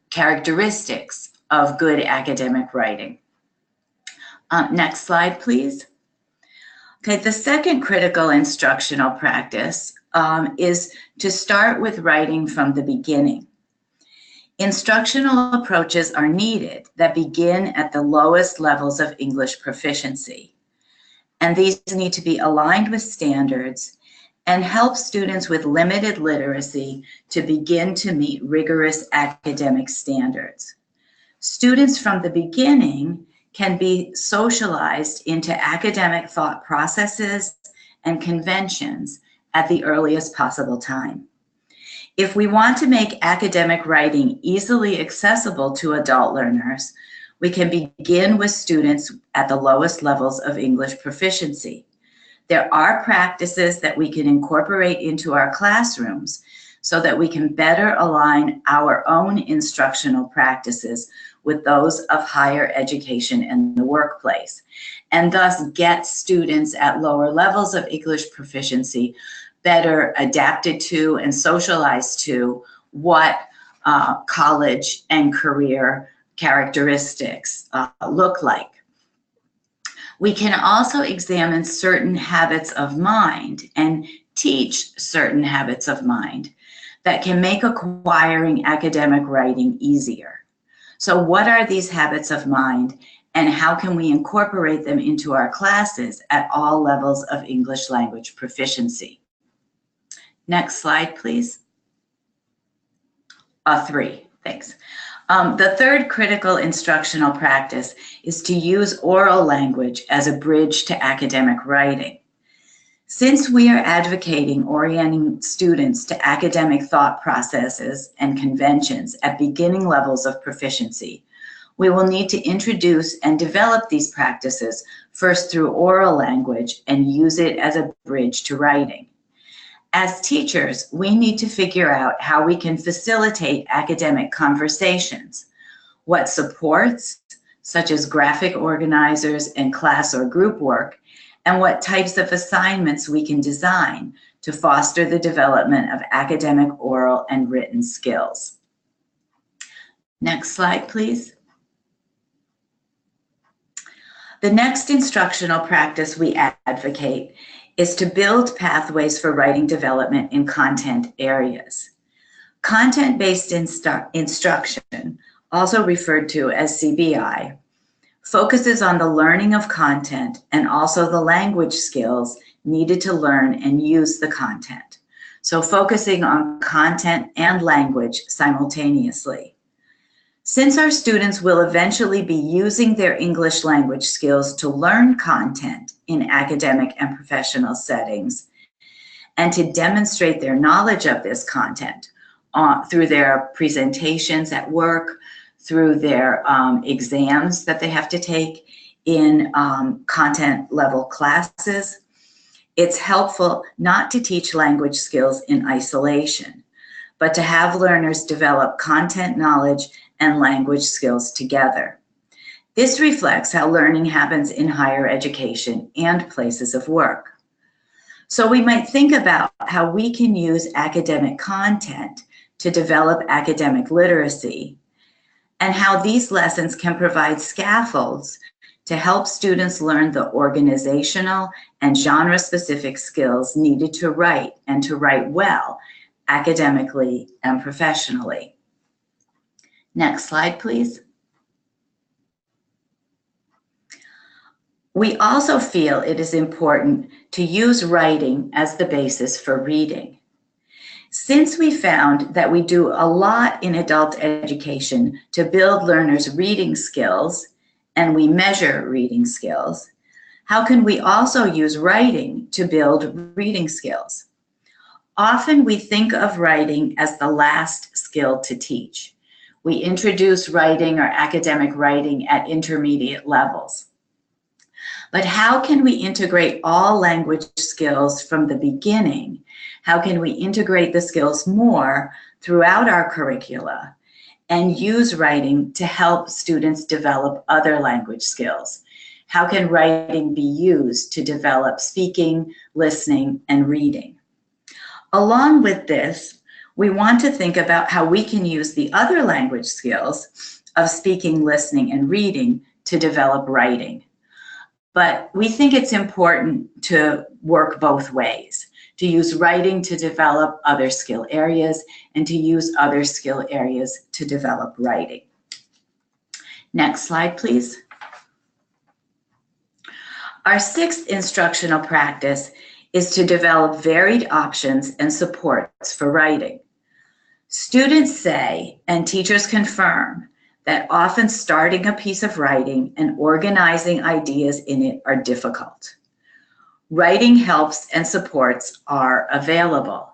characteristics of good academic writing? Next slide, please. Okay, the second critical instructional practice is to start with writing from the beginning. Instructional approaches are needed that begin at the lowest levels of English proficiency, and these need to be aligned with standards and help students with limited literacy to begin to meet rigorous academic standards. Students from the beginning can be socialized into academic thought processes and conventions at the earliest possible time. If we want to make academic writing easily accessible to adult learners, we can begin with students at the lowest levels of English proficiency. There are practices that we can incorporate into our classrooms so that we can better align our own instructional practices with those of higher education and the workplace, and thus get students at lower levels of English proficiency better adapted to and socialized to what college and career characteristics look like. We can also examine certain habits of mind and teach certain habits of mind that can make acquiring academic writing easier. So what are these habits of mind, and how can we incorporate them into our classes at all levels of English language proficiency? Next slide, please. 3, thanks. The third critical instructional practice is to use oral language as a bridge to academic writing. Since we are advocating orienting students to academic thought processes and conventions at beginning levels of proficiency, we will need to introduce and develop these practices first through oral language and use it as a bridge to writing. As teachers, we need to figure out how we can facilitate academic conversations, what supports, such as graphic organizers and class or group work, and what types of assignments we can design to foster the development of academic oral and written skills. Next slide, please. The next instructional practice we advocate is to build pathways for writing development in content areas. Content-based instruction, also referred to as CBI, focuses on the learning of content and also the language skills needed to learn and use the content. So focusing on content and language simultaneously. Since our students will eventually be using their English language skills to learn content in academic and professional settings, and to demonstrate their knowledge of this content through their presentations at work, through their exams that they have to take in content level classes, it's helpful not to teach language skills in isolation, but to have learners develop content knowledge and language skills together. This reflects how learning happens in higher education and places of work. So we might think about how we can use academic content to develop academic literacy, and how these lessons can provide scaffolds to help students learn the organizational and genre-specific skills needed to write and to write well, academically and professionally. Next slide, please. We also feel it is important to use writing as the basis for reading. Since we found that we do a lot in adult education to build learners' reading skills, and we measure reading skills, how can we also use writing to build reading skills? Often we think of writing as the last skill to teach. We introduce writing or academic writing at intermediate levels. But how can we integrate all language skills from the beginning? How can we integrate the skills more throughout our curricula and use writing to help students develop other language skills? How can writing be used to develop speaking, listening, and reading? Along with this, we want to think about how we can use the other language skills of speaking, listening, and reading to develop writing. But we think it's important to work both ways, to use writing to develop other skill areas and to use other skill areas to develop writing. Next slide, please. Our sixth instructional practice is to develop varied options and supports for writing. Students say, and teachers confirm, that often starting a piece of writing and organizing ideas in it are difficult. Writing helps and supports are available.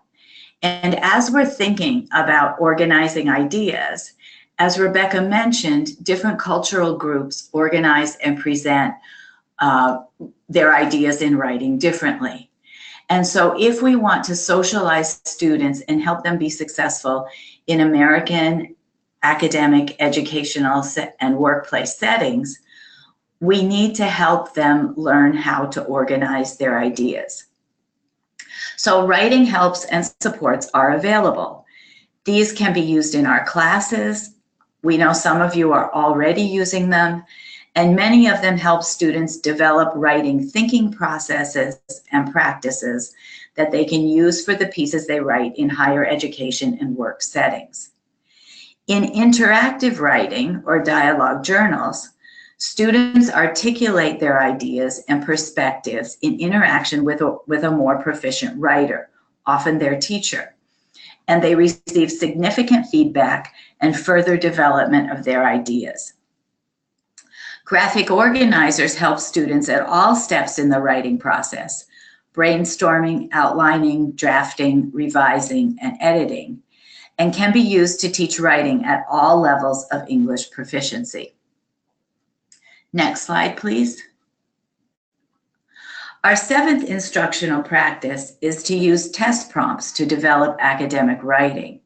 And as we're thinking about organizing ideas, as Rebecca mentioned, different cultural groups organize and present their ideas in writing differently. And so if we want to socialize students and help them be successful in American academic, educational, and workplace settings, we need to help them learn how to organize their ideas. So writing helps and supports are available. These can be used in our classes. We know some of you are already using them, and many of them help students develop writing thinking processes and practices that they can use for the pieces they write in higher education and work settings. In interactive writing or dialogue journals, students articulate their ideas and perspectives in interaction with a more proficient writer, often their teacher, and they receive significant feedback and further development of their ideas. Graphic organizers help students at all steps in the writing process, brainstorming, outlining, drafting, revising, and editing, and can be used to teach writing at all levels of English proficiency. Next slide, please. Our 7th instructional practice is to use test prompts to develop academic writing.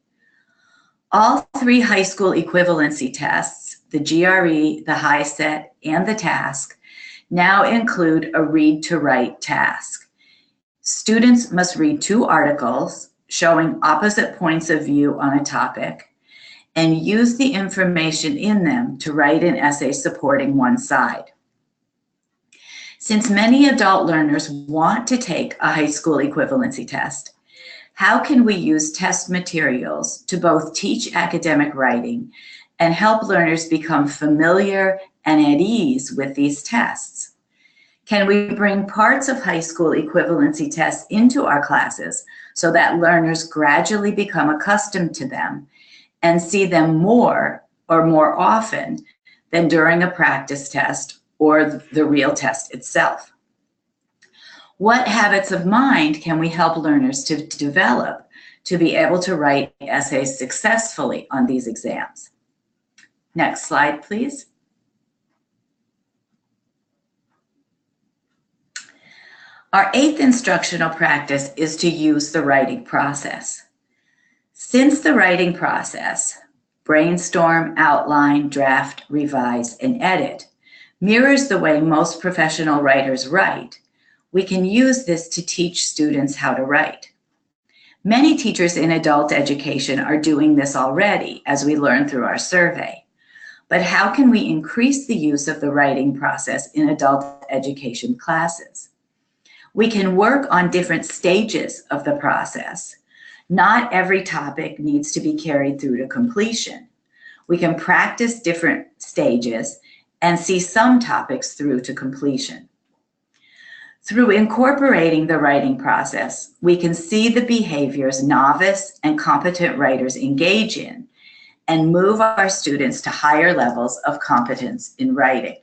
All 3 high school equivalency tests, the GRE, the HiSET, and the TASK, now include a read to write task. Students must read 2 articles showing opposite points of view on a topic and use the information in them to write an essay supporting one side. Since many adult learners want to take a high school equivalency test, how can we use test materials to both teach academic writing and help learners become familiar and at ease with these tests? Can we bring parts of high school equivalency tests into our classes so that learners gradually become accustomed to them and see them more or more often than during a practice test or the real test itself? What habits of mind can we help learners to develop to be able to write essays successfully on these exams? Next slide, please. Our 8th instructional practice is to use the writing process. Since the writing process, brainstorm, outline, draft, revise, and edit, mirrors the way most professional writers write, we can use this to teach students how to write. Many teachers in adult education are doing this already, as we learned through our survey. But how can we increase the use of the writing process in adult education classes? We can work on different stages of the process. Not every topic needs to be carried through to completion. We can practice different stages and see some topics through to completion. Through incorporating the writing process, we can see the behaviors novice and competent writers engage in and move our students to higher levels of competence in writing.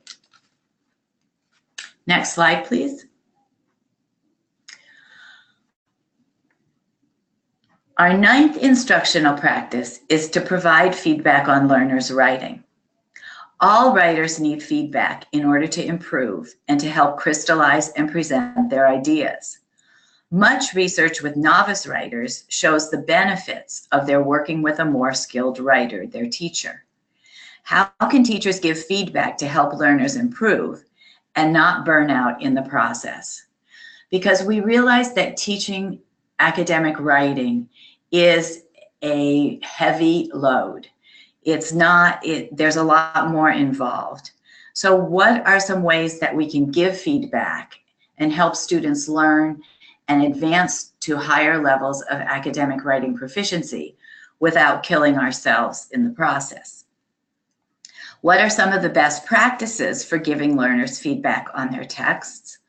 Next slide, please. Our 9th instructional practice is to provide feedback on learners' writing. All writers need feedback in order to improve and to help crystallize and present their ideas. Much research with novice writers shows the benefits of their working with a more skilled writer, their teacher. How can teachers give feedback to help learners improve and not burn out in the process? Because we realize that teaching academic writing is a heavy load. There's a lot more involved. So what are some ways that we can give feedback and help students learn and advance to higher levels of academic writing proficiency without killing ourselves in the process? What are some of the best practices for giving learners feedback on their texts?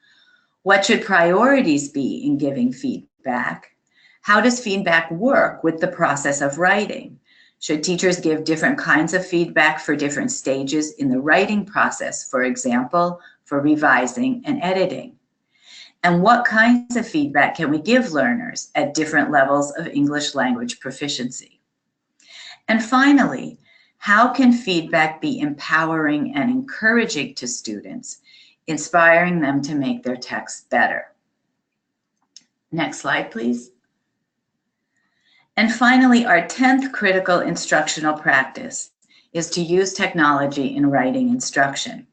What should priorities be in giving feedback? How does feedback work with the process of writing? Should teachers give different kinds of feedback for different stages in the writing process, for example, for revising and editing? And what kinds of feedback can we give learners at different levels of English language proficiency? And finally, how can feedback be empowering and encouraging to students, inspiring them to make their texts better? Next slide, please. And finally, our 10th critical instructional practice is to use technology in writing instruction.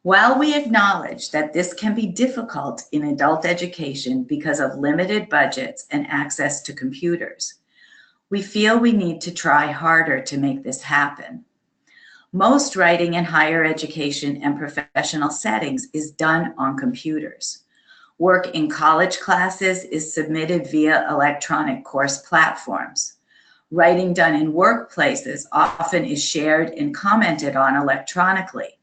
While we acknowledge that this can be difficult in adult education because of limited budgets and access to computers, we feel we need to try harder to make this happen. Most writing in higher education and professional settings is done on computers. Work in college classes is submitted via electronic course platforms. Writing done in workplaces often is shared and commented on electronically.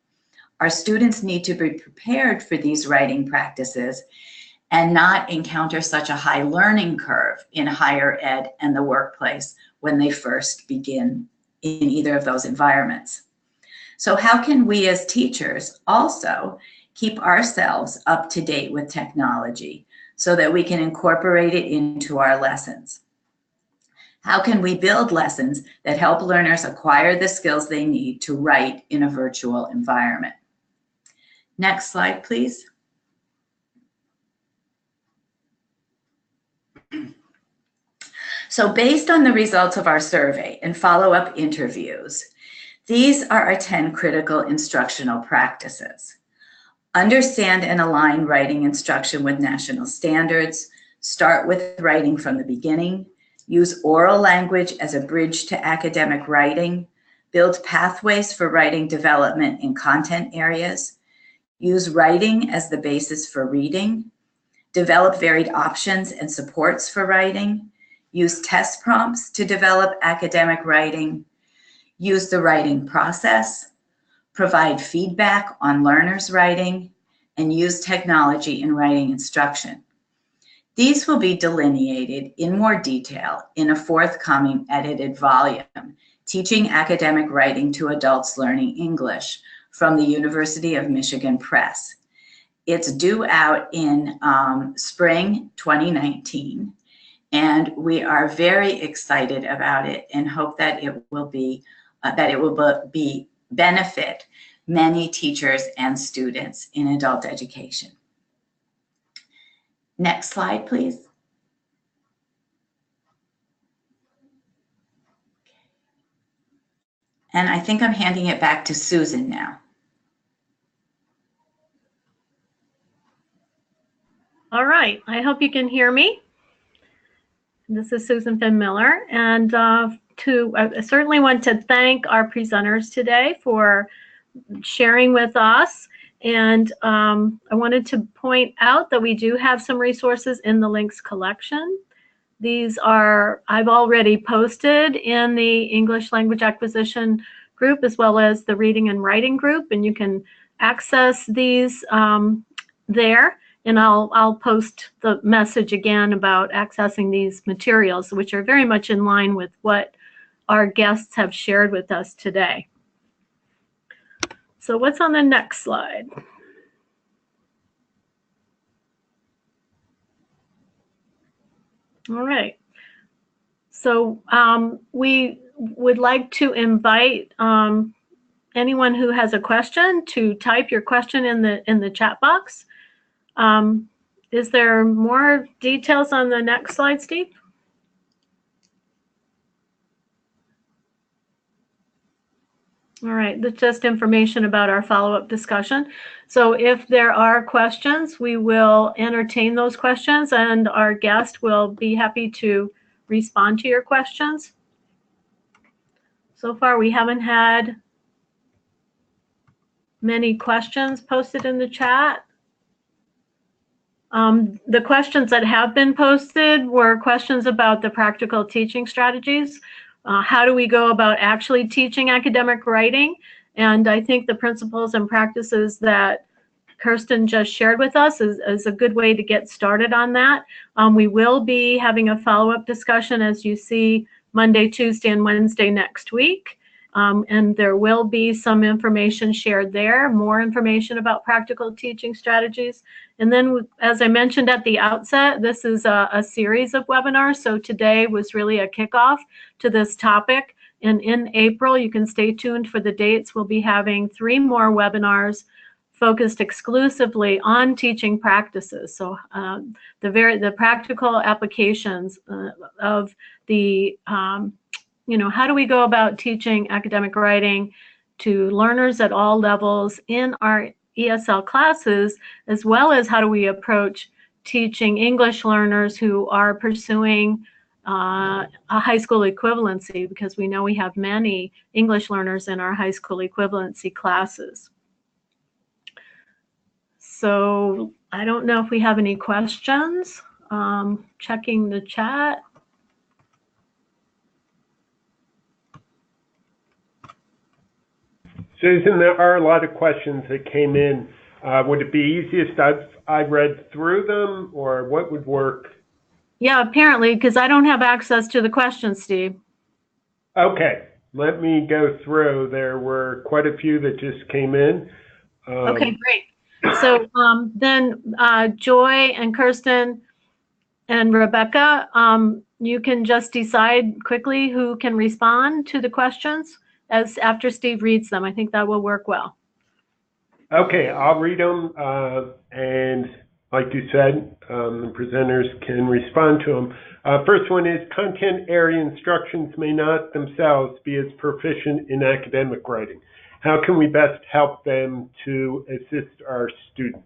Our students need to be prepared for these writing practices and not encounter such a high learning curve in higher ed and the workplace when they first begin in either of those environments. So how can we as teachers also keep ourselves up to date with technology so that we can incorporate it into our lessons? How can we build lessons that help learners acquire the skills they need to write in a virtual environment? Next slide, please. So based on the results of our survey and follow-up interviews, these are our 10 critical instructional practices. Understand and align writing instruction with national standards. Start with writing from the beginning. Use oral language as a bridge to academic writing. Build pathways for writing development in content areas. Use writing as the basis for reading. Develop varied options and supports for writing. Use test prompts to develop academic writing. Use the writing process. Provide feedback on learners' writing. And use technology in writing instruction. These will be delineated in more detail in a forthcoming edited volume, Teaching Academic Writing to Adults Learning English, from the University of Michigan Press. It's due out in spring 2019, and we are very excited about it and hope that it will be benefit many teachers and students in adult education. Next slide, please. And I think I'm handing it back to Susan now. All right, I hope you can hear me. This is Susan Finn Miller, and I certainly want to thank our presenters today for sharing with us. And I wanted to point out that we do have some resources in the links collection. These are, I've already posted in the English Language Acquisition group as well as the Reading and Writing group, and you can access these there. And I'll post the message again about accessing these materials, which are very much in line with what our guests have shared with us today. So what's on the next slide? All right. So we would like to invite anyone who has a question to type your question in the chat box. Is there more details on the next slide, Steve? All right, that's just information about our follow-up discussion. So if there are questions, we will entertain those questions, and our guest will be happy to respond to your questions. So far, we haven't had many questions posted in the chat. The questions that have been posted were questions about the practical teaching strategies. How do we go about actually teaching academic writing? And I think the principles and practices that Kirsten just shared with us is a good way to get started on that. We will be having a follow-up discussion, as you see, Monday, Tuesday, and Wednesday next week. And there will be some information shared there, more information about practical teaching strategies. And then, as I mentioned at the outset, this is a series of webinars. So today was really a kickoff to this topic. And in April, you can stay tuned for the dates. We'll be having 3 more webinars focused exclusively on teaching practices. So the practical applications of the how do we go about teaching academic writing to learners at all levels in our ESL classes, as well as how do we approach teaching English learners who are pursuing a high school equivalency, because we know we have many English learners in our high school equivalency classes. So I don't know if we have any questions. Checking the chat. Susan, there are a lot of questions that came in. Would it be easiest I read through them, or what would work? Yeah, apparently, because I don't have access to the questions, Steve. Okay, let me go through. There were quite a few that just came in. Okay, great. So then Joy and Kirsten, And Rebecca, you can just decide quickly who can respond to the questions as after Steve reads them. I think that will work well. Okay, I'll read them, and like you said, the presenters can respond to them. First one is, content area instructions may not themselves be as proficient in academic writing. How can we best help them to assist our students?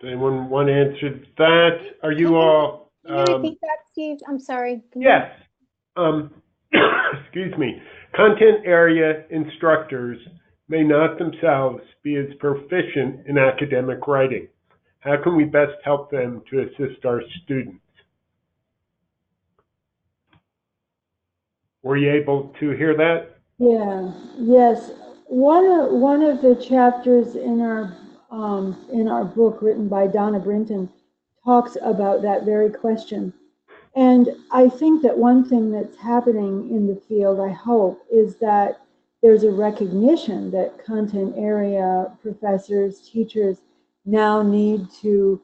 Does anyone want to answer that? Are you all... Can you repeat that, Steve? I'm sorry. Yes. Excuse me. Content area instructors may not themselves be as proficient in academic writing. How can we best help them to assist our students? Were you able to hear that? Yeah, yes. One of the chapters in our book written by Donna Brinton talks about that very question. And I think that one thing that's happening in the field, I hope, is that there's a recognition that content area professors, teachers now need to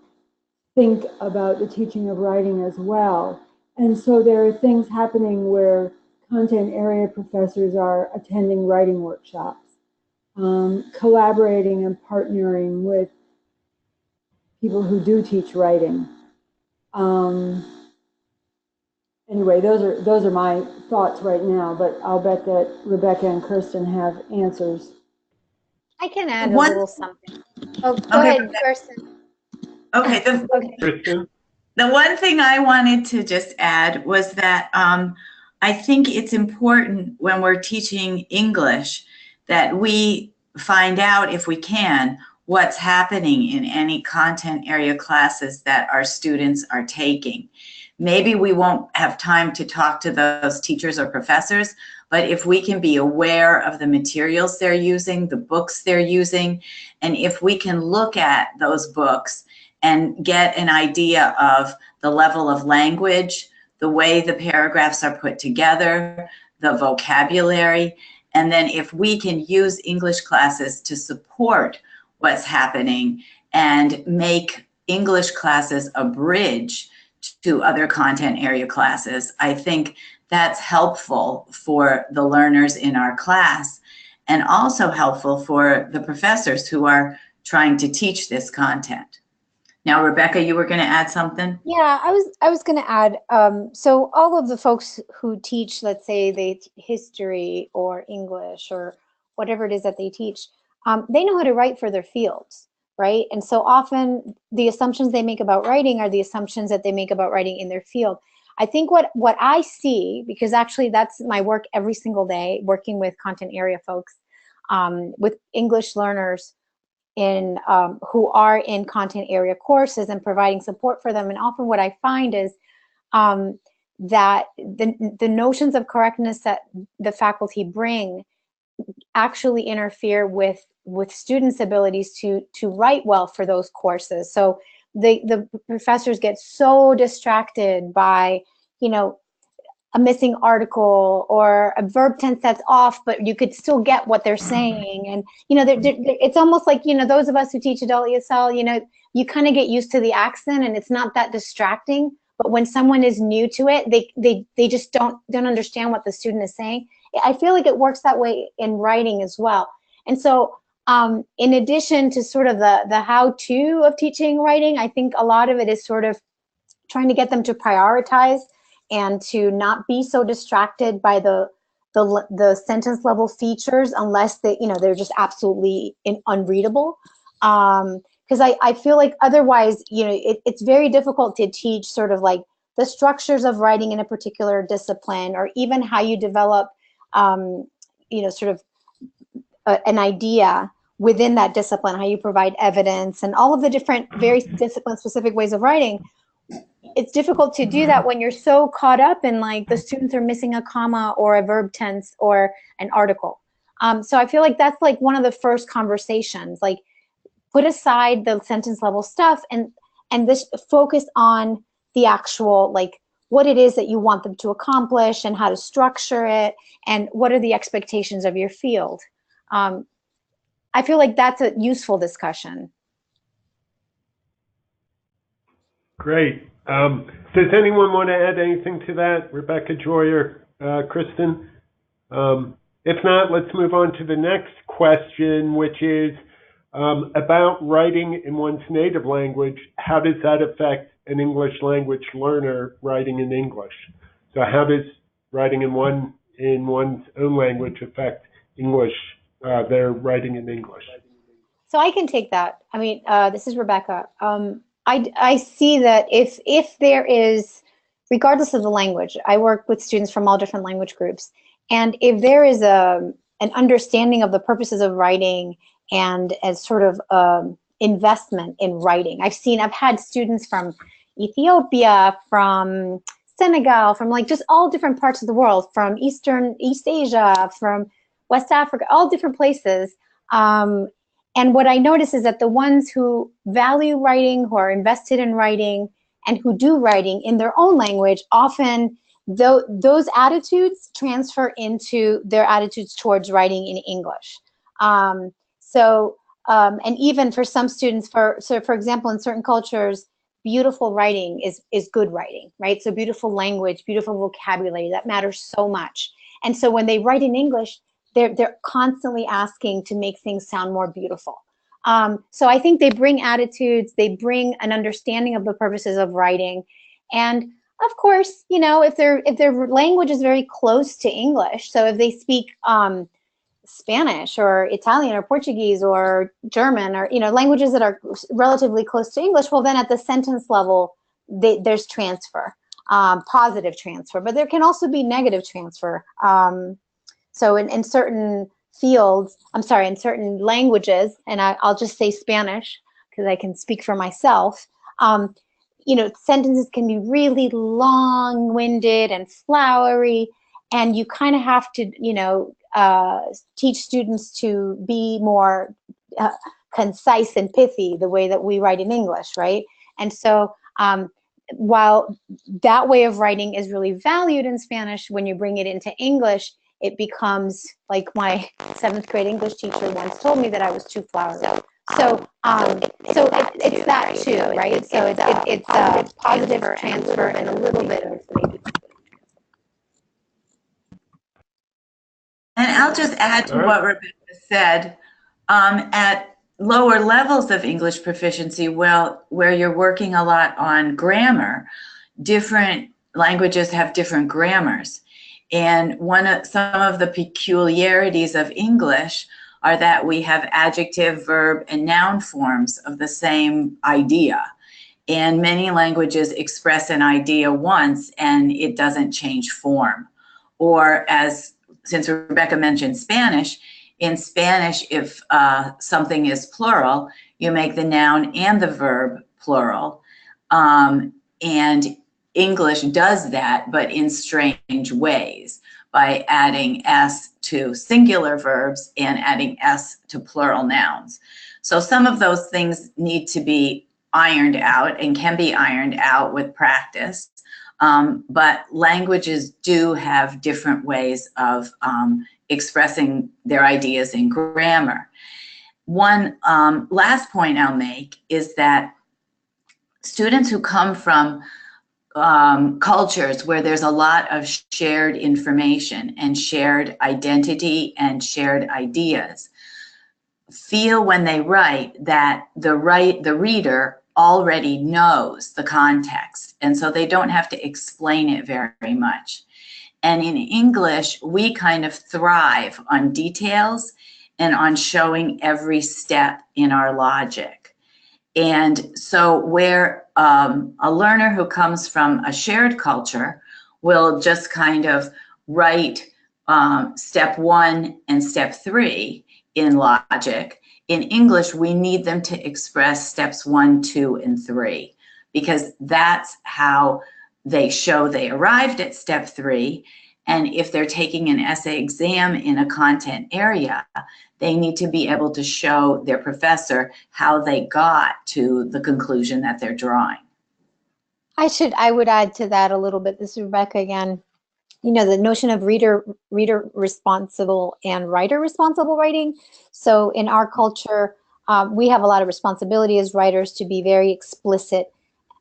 think about the teaching of writing as well. And so there are things happening where content area professors are attending writing workshops, collaborating and partnering with people who do teach writing. Anyway, those are my thoughts right now, but I'll bet that Rebecca and Kirsten have answers. I can add a little something. Oh, go ahead, Kirsten. Okay. Kristen? The one thing I wanted to just add was that I think it's important when we're teaching English that we find out, if we can, what's happening in any content area classes that our students are taking. Maybe we won't have time to talk to those teachers or professors, but if we can be aware of the materials they're using, the books they're using, and if we can look at those books and get an idea of the level of language, the way the paragraphs are put together, the vocabulary, and then if we can use English classes to support what's happening and make English classes a bridge to other content area classes, I think that's helpful for the learners in our class and also helpful for the professors who are trying to teach this content. Now, Rebecca, you were going to add something? Yeah, I was going to add, so all of the folks who teach, let's say they history or English or whatever it is that they teach, they know how to write for their fields, right? And so often the assumptions they make about writing are the assumptions that they make about writing in their field. I think what I see, because actually that's my work every single day, working with content area folks, with English learners in who are in content area courses and providing support for them. And often what I find is that the notions of correctness that the faculty bring actually interfere with students' abilities to write well for those courses. So the professors get so distracted by, you know, a missing article or a verb tense that's off, but you could still get what they're saying. And, you know, it's almost like, you know, those of us who teach adult ESL, you know, you kind of get used to the accent and it's not that distracting. But when someone is new to it, they just don't understand what the student is saying. I feel like it works that way in writing as well. And so in addition to sort of the how-to of teaching writing, I think a lot of it is sort of trying to get them to prioritize and to not be so distracted by the sentence level features unless they, you know, they're just absolutely unreadable. Because I feel like otherwise, you know, it's very difficult to teach sort of like the structures of writing in a particular discipline, or even how you develop, you know, sort of an idea within that discipline, how you provide evidence and all of the different very discipline specific ways of writing. It's difficult to do that when you're so caught up in like the students are missing a comma or a verb tense or an article. So I feel like that's like one of the first conversations, like put aside the sentence level stuff and this focus on the actual, like what it is that you want them to accomplish and how to structure it and what are the expectations of your field. I feel like that's a useful discussion. Great. Does anyone want to add anything to that? Rebecca, Joy, or Kristen? If not, let's move on to the next question, which is about writing in one's native language. How does that affect an English language learner writing in English? So how does writing in one's own language affect English, their writing in English? So I can take that. I mean, this is Rebecca. I see that if there is, regardless of the language, I work with students from all different language groups, and if there is an understanding of the purposes of writing and as sort of investment in writing, I've had students from Ethiopia, from Senegal, from like just all different parts of the world, from East Asia, from West Africa, all different places. And what I notice is that the ones who value writing, who are invested in writing, and who do writing in their own language, often those attitudes transfer into their attitudes towards writing in English. And even for some students, for example, in certain cultures, beautiful writing is good writing, right? So beautiful language, beautiful vocabulary, that matters so much. And so when they write in English, they're constantly asking to make things sound more beautiful. So I think they bring attitudes, they bring an understanding of the purposes of writing. And of course, you know, if their language is very close to English, so if they speak Spanish or Italian or Portuguese or German, or, you know, languages that are relatively close to English, well, then at the sentence level, there's transfer, positive transfer, but there can also be negative transfer. So in certain fields, in certain languages, and I'll just say Spanish because I can speak for myself, you know, sentences can be really long-winded and flowery, and you kind of have to, you know, teach students to be more concise and pithy the way that we write in English, right? And so while that way of writing is really valued in Spanish, when you bring it into English, it becomes like my 7th grade English teacher once told me that I was too flowery. So it's that too, right? So it's a positive transfer and a little bit of maybe. And I'll just add to what Rebecca said. At lower levels of English proficiency, well, where you're working a lot on grammar, different languages have different grammars. And some of the peculiarities of English are that we have adjective, verb, and noun forms of the same idea. And many languages express an idea once and it doesn't change form. Or since Rebecca mentioned Spanish, in Spanish, if something is plural, you make the noun and the verb plural. And English does that, but in strange ways, by adding S to singular verbs and adding S to plural nouns. So some of those things need to be ironed out and can be ironed out with practice. But languages do have different ways of expressing their ideas in grammar. One last point I'll make is that students who come from cultures where there's a lot of shared information and shared identity and shared ideas feel when they write that the reader already knows the context, and so they don't have to explain it very much. And in English, we kind of thrive on details and on showing every step in our logic. And so where a learner who comes from a shared culture will just kind of write step 1 and step 3 in logic, in English, we need them to express steps 1, 2, and 3, because that's how they show they arrived at step 3. And if they're taking an essay exam in a content area, they need to be able to show their professor how they got to the conclusion that they're drawing. I would add to that a little bit. This is Rebecca again. the notion of reader responsible and writer responsible writing. So in our culture, we have a lot of responsibility as writers to be very explicit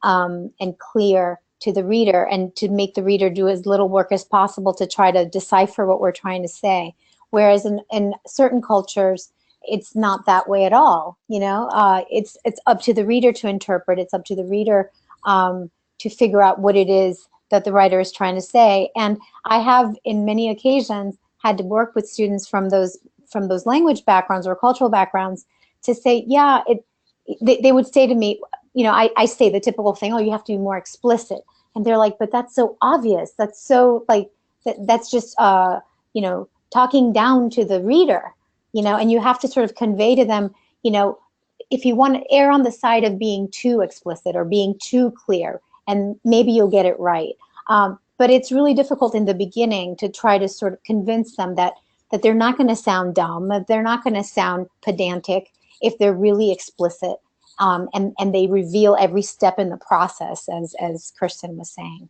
and clear to the reader, and to make the reader do as little work as possible to try to decipher what we're trying to say. Whereas in certain cultures, it's not that way at all. It's up to the reader to interpret. It's up to the reader to figure out what it is that the writer is trying to say. And I have, in many occasions, had to work with students from those language backgrounds or cultural backgrounds to say, yeah, they would say to me, I say the typical thing, oh, you have to be more explicit. And they're like, but that's so obvious. That's so that's just, talking down to the reader, and you have to sort of convey to them, if you want to err on the side of being too explicit or being too clear, and maybe you'll get it right. But it's really difficult in the beginning to try to sort of convince them that they're not going to sound dumb, that they're not going to sound pedantic if they're really explicit. And they reveal every step in the process, as Kristen was saying.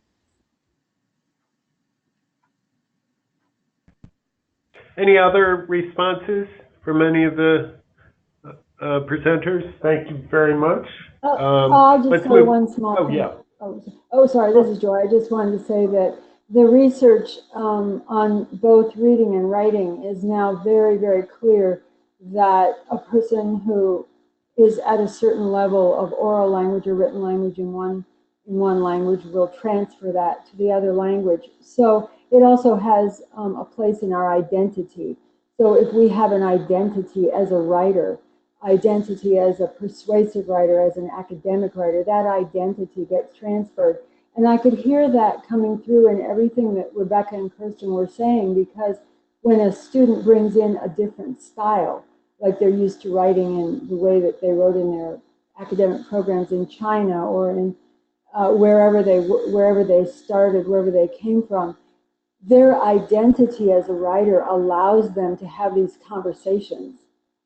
Any other responses from any of the presenters? Thank you very much. I'll just say one small thing. Yeah. Oh, sorry, this is Joy. I just wanted to say that the research on both reading and writing is now very, very clear that a person who is at a certain level of oral language or written language in one language will transfer that to the other language. So it also has a place in our identity. So if we have an identity as a writer, identity as a persuasive writer, as an academic writer, that identity gets transferred. And I could hear that coming through in everything that Rebecca and Kirsten were saying, because when a student brings in a different style, like they're used to writing in the way that they wrote in their academic programs in China or in wherever they started, wherever they came from, their identity as a writer allows them to have these conversations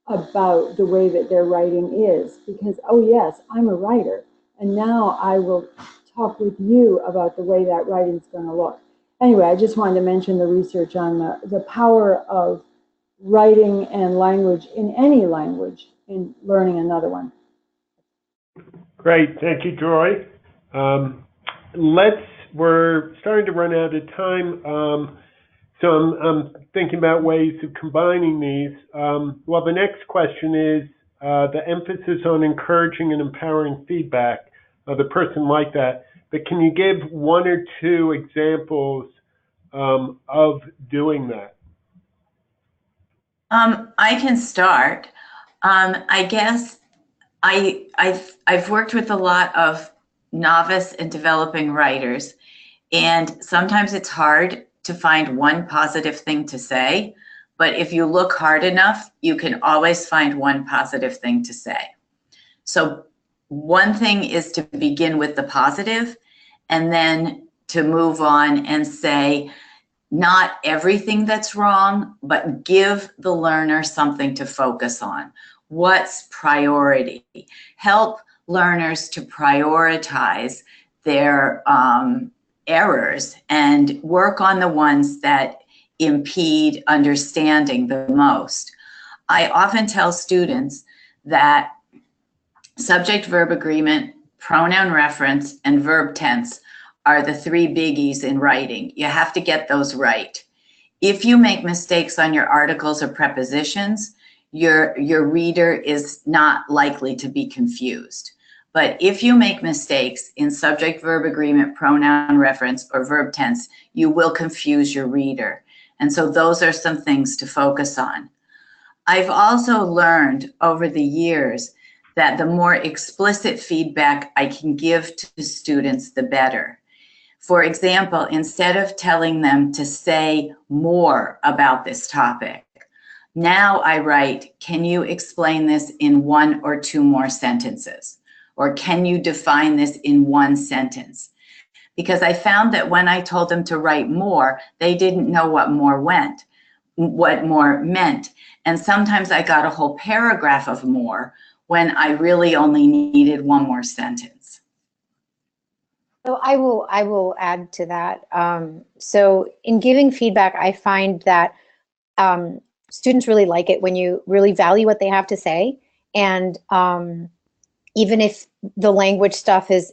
about the way that their writing is, because, oh yes, I'm a writer, and now I will talk with you about the way that writing's going to look. Anyway, I just wanted to mention the research on the power of writing and language in any language in learning another one. Great, thank you, Joy. We're starting to run out of time, so I'm thinking about ways of combining these. Well, the next question is the emphasis on encouraging and empowering feedback. The person liked that, but can you give one or two examples of doing that? I can start. I guess I've worked with a lot of novice and developing writers, and sometimes it's hard to find one positive thing to say, but if you look hard enough, you can always find one positive thing to say. So one thing is to begin with the positive, and then to move on and say, not everything that's wrong, but give the learner something to focus on. What's priority? Help learners to prioritize their errors and work on the ones that impede understanding the most. I often tell students that subject-verb agreement, pronoun reference, and verb tense are the three biggies in writing. You have to get those right. If you make mistakes on your articles or prepositions, your reader is not likely to be confused. But if you make mistakes in subject, verb agreement, pronoun reference, or verb tense, you will confuse your reader. And so those are some things to focus on. I've also learned over the years that the more explicit feedback I can give to students, the better. For example, instead of telling them to say more about this topic, now I write, can you explain this in one or two more sentences? Or can you define this in one sentence? Because I found that when I told them to write more, they didn't know what more meant. And sometimes I got a whole paragraph of more when I really only needed one more sentence. So I will add to that. So in giving feedback, I find that students really like it when you really value what they have to say, and even if the language stuff is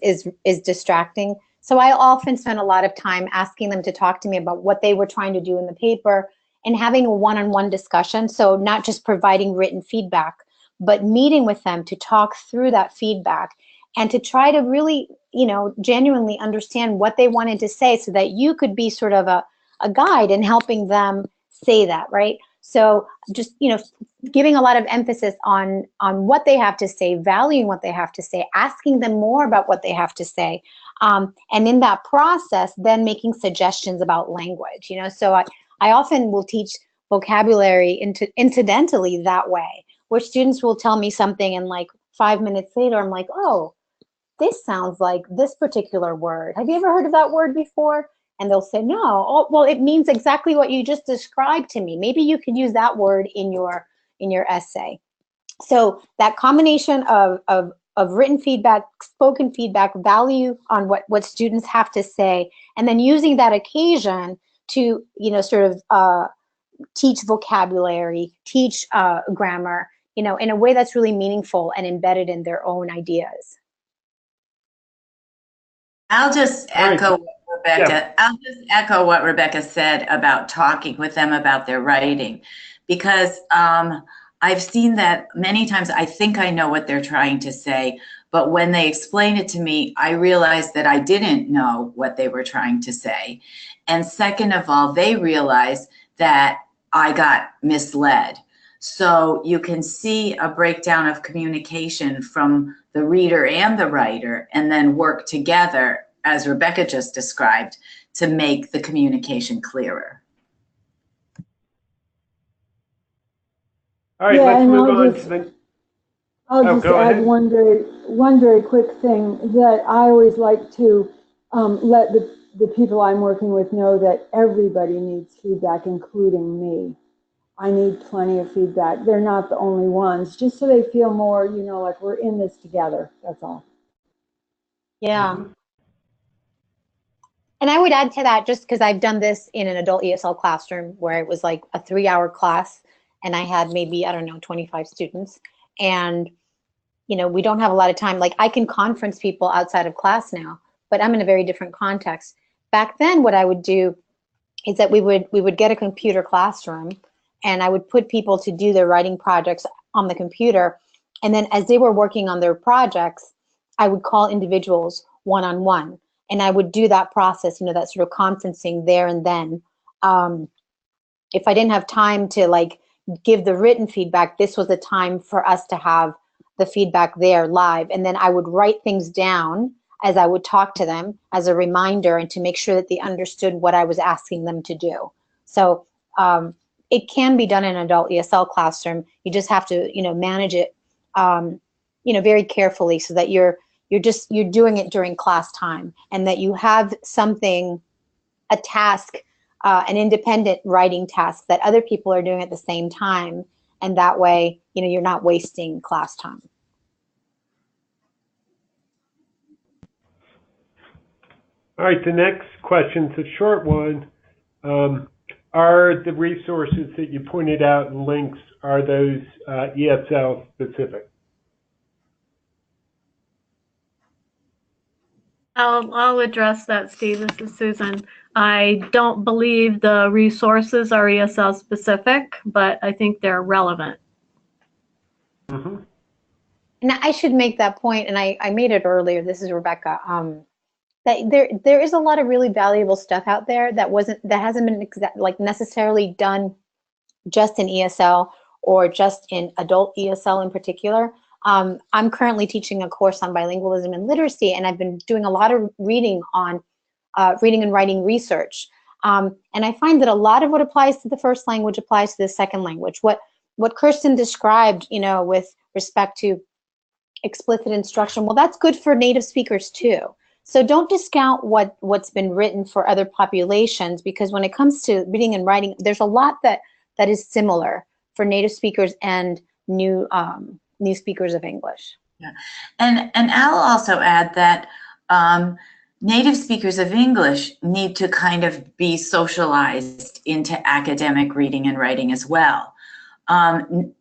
distracting. So I often spend a lot of time asking them to talk to me about what they were trying to do in the paper and having a one-on-one discussion. So not just providing written feedback, but meeting with them to talk through that feedback and to try to really, genuinely understand what they wanted to say so that you could be sort of a guide in helping them say that, right? So just, giving a lot of emphasis on what they have to say, valuing what they have to say, asking them more about what they have to say, and in that process, then making suggestions about language. So I often will teach vocabulary incidentally that way, where students will tell me something and like 5 minutes later, I'm like, oh, this sounds like this particular word. Have you ever heard of that word before? And they'll say, no. Oh, well, it means exactly what you just described to me. Maybe you could use that word in your essay. So that combination of written feedback, spoken feedback, value on what students have to say, and then using that occasion to, sort of teach vocabulary, teach grammar, in a way that's really meaningful and embedded in their own ideas. I'll just echo what Rebecca. Yeah. I'll just echo what Rebecca said about talking with them about their writing, because I've seen that many times. I think I know what they're trying to say, but when they explain it to me, I realize that I didn't know what they were trying to say. And second of all, they realize that I got misled. So you can see a breakdown of communication from the reader and the writer, and then work together, as Rebecca just described, to make the communication clearer. All right, Yeah, let's and move on to the. I'll Oh, just go add ahead. one very quick thing that I always like to let the people I'm working with know that everybody needs feedback, including me. I need plenty of feedback. They're not the only ones, just so they feel more, like we're in this together. That's all. Yeah. Mhm. And I would add to that, just because I've done this in an adult ESL classroom where it was like a 3-hour class and I had maybe, I don't know, 25 students. And, we don't have a lot of time. Like I can conference people outside of class now, but I'm in a very different context. Back then, what I would do is that we would get a computer classroom and I would put people to do their writing projects on the computer. And then as they were working on their projects, I would call individuals one-on-one. And I would do that process, that sort of conferencing there and then. If I didn't have time to like give the written feedback, this was a time for us to have the feedback there live. And then I would write things down as I would talk to them as a reminder and to make sure that they understood what I was asking them to do. So it can be done in an adult ESL classroom. You just have to, manage it, very carefully so that you're doing it during class time and that you have something, a task, an independent writing task that other people are doing at the same time. And that way, you're not wasting class time. All right, the next question's a short one. Are the resources that you pointed out and links, are those ESL specific? I'll address that, Steve. This is Susan. I don't believe the resources are ESL specific, but I think they're relevant. Mm-hmm. And I should make that point, and I made it earlier. This is Rebecca. That there is a lot of really valuable stuff out there that hasn't been like necessarily done just in ESL or just in adult ESL in particular. I'm currently teaching a course on bilingualism and literacy, and I've been doing a lot of reading on reading and writing research. And I find that a lot of what applies to the first language applies to the second language. What Kirsten described, with respect to explicit instruction, well, that's good for native speakers too. So don't discount what's been written for other populations, because when it comes to reading and writing, there's a lot that is similar for native speakers and new speakers of English. Yeah, and I'll also add that native speakers of English need to kind of be socialized into academic reading and writing as well.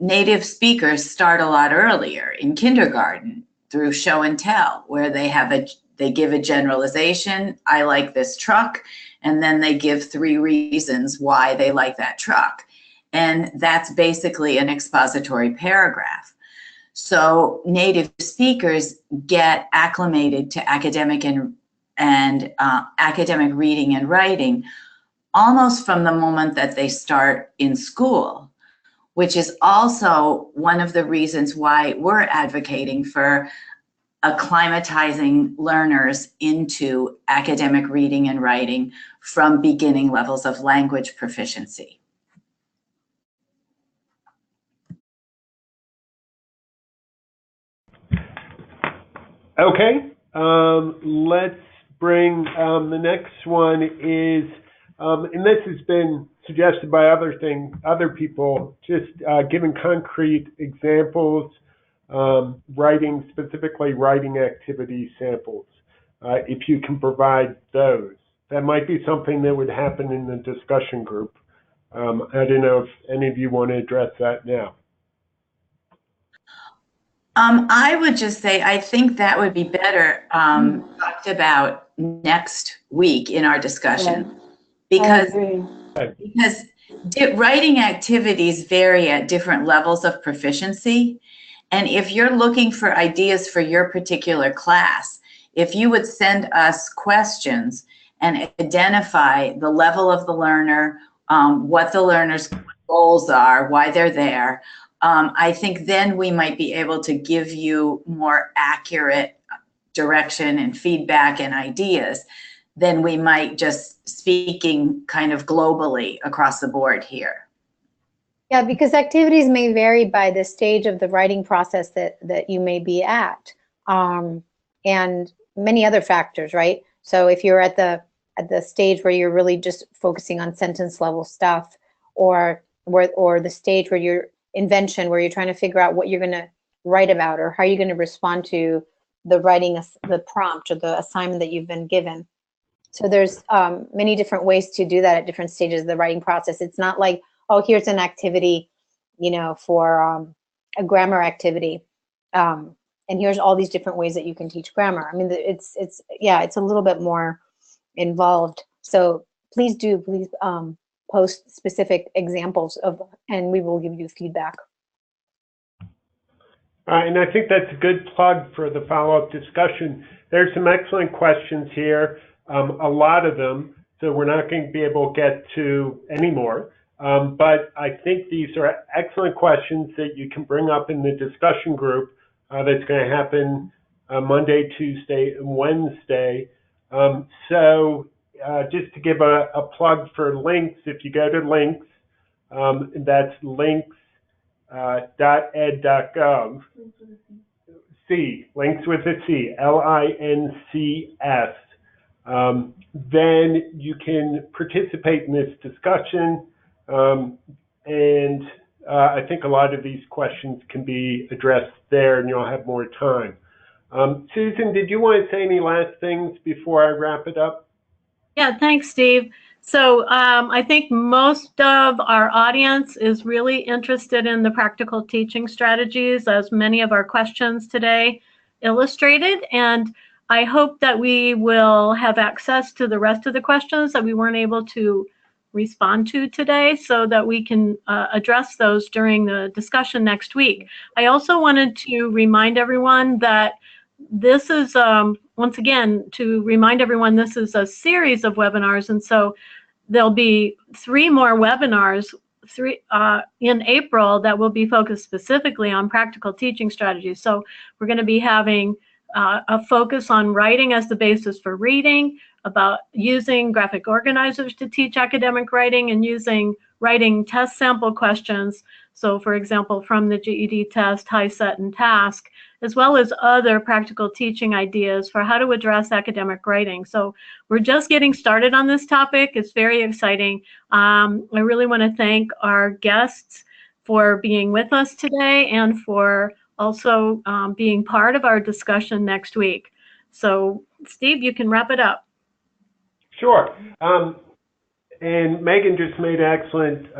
Native speakers start a lot earlier in kindergarten through show and tell, where they give a generalization, I like this truck, and then they give 3 reasons why they like that truck. And that's basically an expository paragraph. So native speakers get acclimated to academic and academic reading and writing almost from the moment that they start in school, which is also one of the reasons why we're advocating for acclimatizing learners into academic reading and writing from beginning levels of language proficiency. Okay, let's bring the next one is, and this has been suggested by other people, just giving concrete examples, specifically writing activity samples. If you can provide those, that might be something that would happen in the discussion group. I don't know if any of you want to address that now. I would just say I think that would be better talked about next week in our discussion, because writing activities vary at different levels of proficiency. And if you're looking for ideas for your particular class, if you would send us questions and identify the level of the learner, what the learner's goals are, why they're there, I think then we might be able to give you more accurate direction and feedback and ideas than we might just speaking kind of globally across the board here. Yeah, because activities may vary by the stage of the writing process that you may be at, and many other factors, right? So if you're at the stage where you're really just focusing on sentence level stuff, or the stage where you're invention, where you're trying to figure out what you're going to write about, or how you're going to respond to the prompt or the assignment that you've been given. So there's many different ways to do that at different stages of the writing process. It's not like, oh, here's an activity, for a grammar activity, and here's all these different ways that you can teach grammar. I mean, it's a little bit more involved. So please post specific examples and we will give you feedback. And I think that's a good plug for the follow-up discussion. There's some excellent questions here, a lot of them, so we're not going to be able to get to any more. But I think these are excellent questions that you can bring up in the discussion group that's going to happen Monday, Tuesday, and Wednesday. So just to give a plug for links, if you go to links, that's links.ed.gov. Links with a C, LINCS. Then you can participate in this discussion, and I think a lot of these questions can be addressed there, and you'll have more time. Susan, did you want to say any last things before I wrap it up? Yeah, thanks, Steve. So I think most of our audience is really interested in the practical teaching strategies, as many of our questions today illustrated. And I hope that we will have access to the rest of the questions that we weren't able to respond to today, so that we can address those during the discussion next week. I also wanted to remind everyone that this is, once again, to remind everyone, this is a series of webinars, and so there'll be 3 more webinars in April that will be focused specifically on practical teaching strategies. So we're going to be having a focus on writing as the basis for reading, about using graphic organizers to teach academic writing, and using writing test sample questions. So for example, from the GED test, HiSET, and TASK, as well as other practical teaching ideas for how to address academic writing. So we're just getting started on this topic. It's very exciting. I really want to thank our guests for being with us today, and for also being part of our discussion next week. So Steve, you can wrap it up. Sure. And Megan just made an excellent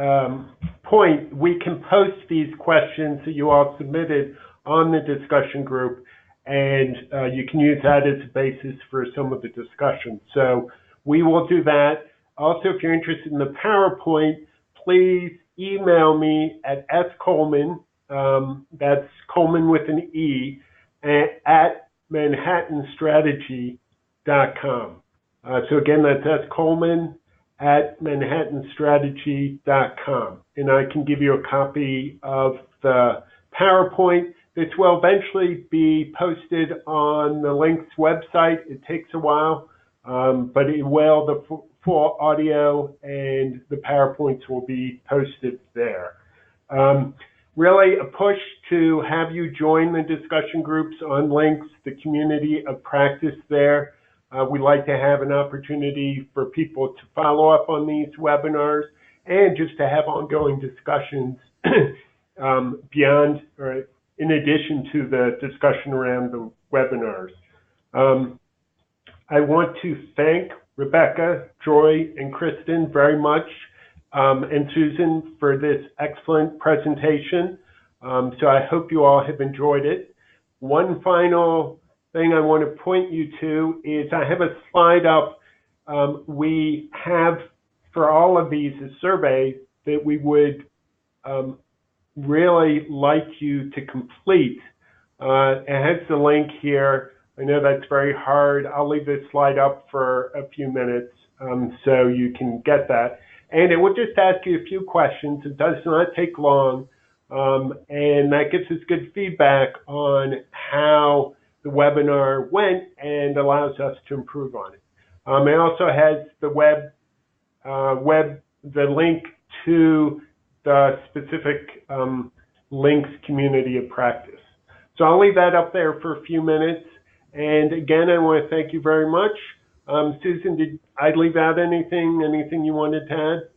point. We can post these questions that you all submitted on the discussion group, and you can use that as a basis for some of the discussion. So we will do that. Also, if you're interested in the PowerPoint, please email me at scoleman, that's Coleman with an E, at manhattanstrategy.com. So again, that's scoleman at manhattanstrategy.com. And I can give you a copy of the PowerPoint. This will eventually be posted on the Links website. It takes a while, but it will. The full audio and the PowerPoints will be posted there. Really a push to have you join the discussion groups on Links, the community of practice there. We like to have an opportunity for people to follow up on these webinars and just to have ongoing discussions beyond or in addition to the discussion around the webinars. I want to thank Rebecca, Joy, and Kristen very much, and Susan for this excellent presentation. So I hope you all have enjoyed it. One final thing I want to point you to is I have a slide up. We have for all of these a survey that we would really like you to complete. It has the link here. I know that's very hard. I'll leave this slide up for a few minutes so you can get that. And it will just ask you a few questions. It does not take long. And that gives us good feedback on how the webinar went and allows us to improve on it. It also has the the link to the specific Links community of practice. So I'll leave that up there for a few minutes. And again, I want to thank you very much. Susan, did I leave out anything you wanted to add?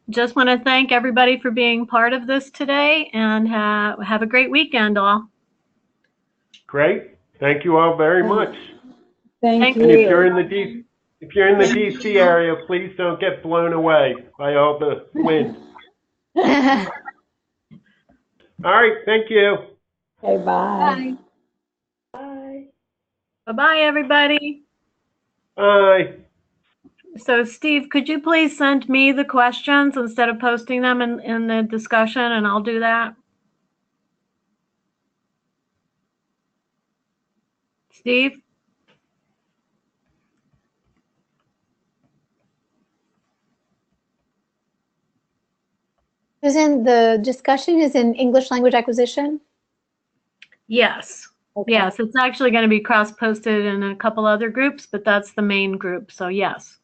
Just want to thank everybody for being part of this today, and have a great weekend all. Great. Thank you all very much. Thank you. And if you're in the DC area, please don't get blown away by all the wind. All right. Thank you. Okay, bye. Bye. Bye-bye, everybody. Bye. So Steve, could you please send me the questions instead of posting them in the discussion, and I'll do that? Steve? Susan, the discussion is in English language acquisition? Yes. Okay. Yes, it's actually going to be cross-posted in a couple other groups, but that's the main group, so yes.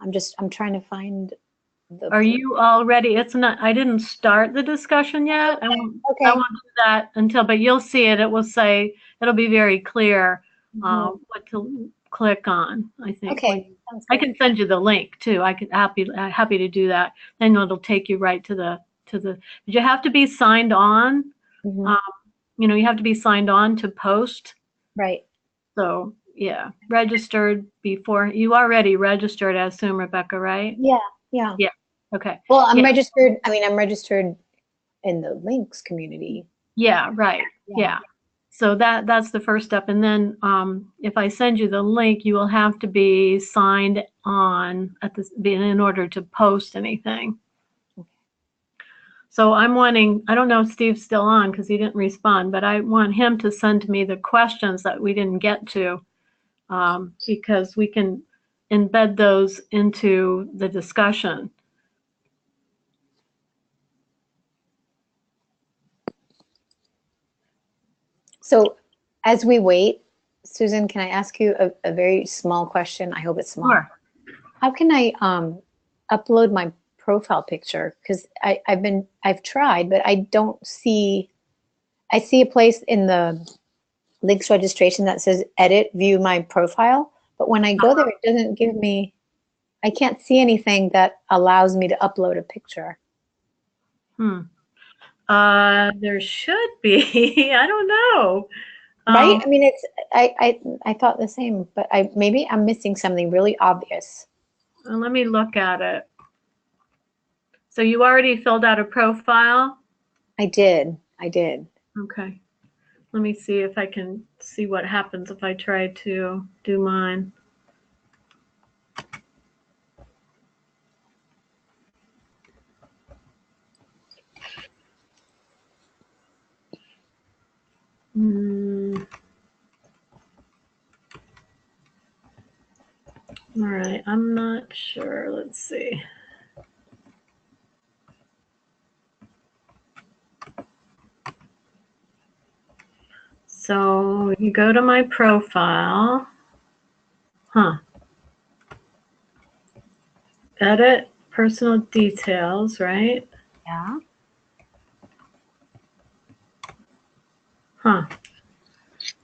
I'm trying to find the. Are you all ready? It's not, I didn't start the discussion yet. Okay. I won't do that until, but you'll see it. It will say, it'll be very clear what to click on, I think. Okay. I can send you the link too. I can happy to do that. Then it'll take you right to the, but you have to be signed on. Mhm. You know, you have to be signed on to post. Right. So yeah, registered before. You already registered, I assume, Rebecca, right? Yeah. Yeah. Yeah. Okay. Well, I'm Yeah. registered. I mean, I'm registered in the Links community. Yeah, right. Yeah. So that's the first step. And then if I send you the link, you will have to be signed on in order to post anything. So I'm wanting, I don't know if Steve's still on because he didn't respond, but I want him to send me the questions that we didn't get to because we can embed those into the discussion. So as we wait, Susan, can I ask you a very small question? I hope it's small. Sure. How can I upload my profile picture? Because I've tried, but I don't see, I see a place in the Links registration that says edit, view my profile. But when I go there, it doesn't give me, I can't see anything that allows me to upload a picture. There should be. I don't know. Right? I mean, it's, I thought the same, but maybe I'm missing something really obvious. Let me look at it. So you already filled out a profile? I did. Okay. Let me see if I can see what happens if I try to do mine. All right, I'm not sure. Let's see. So you go to my profile. Edit personal details, right? Yeah.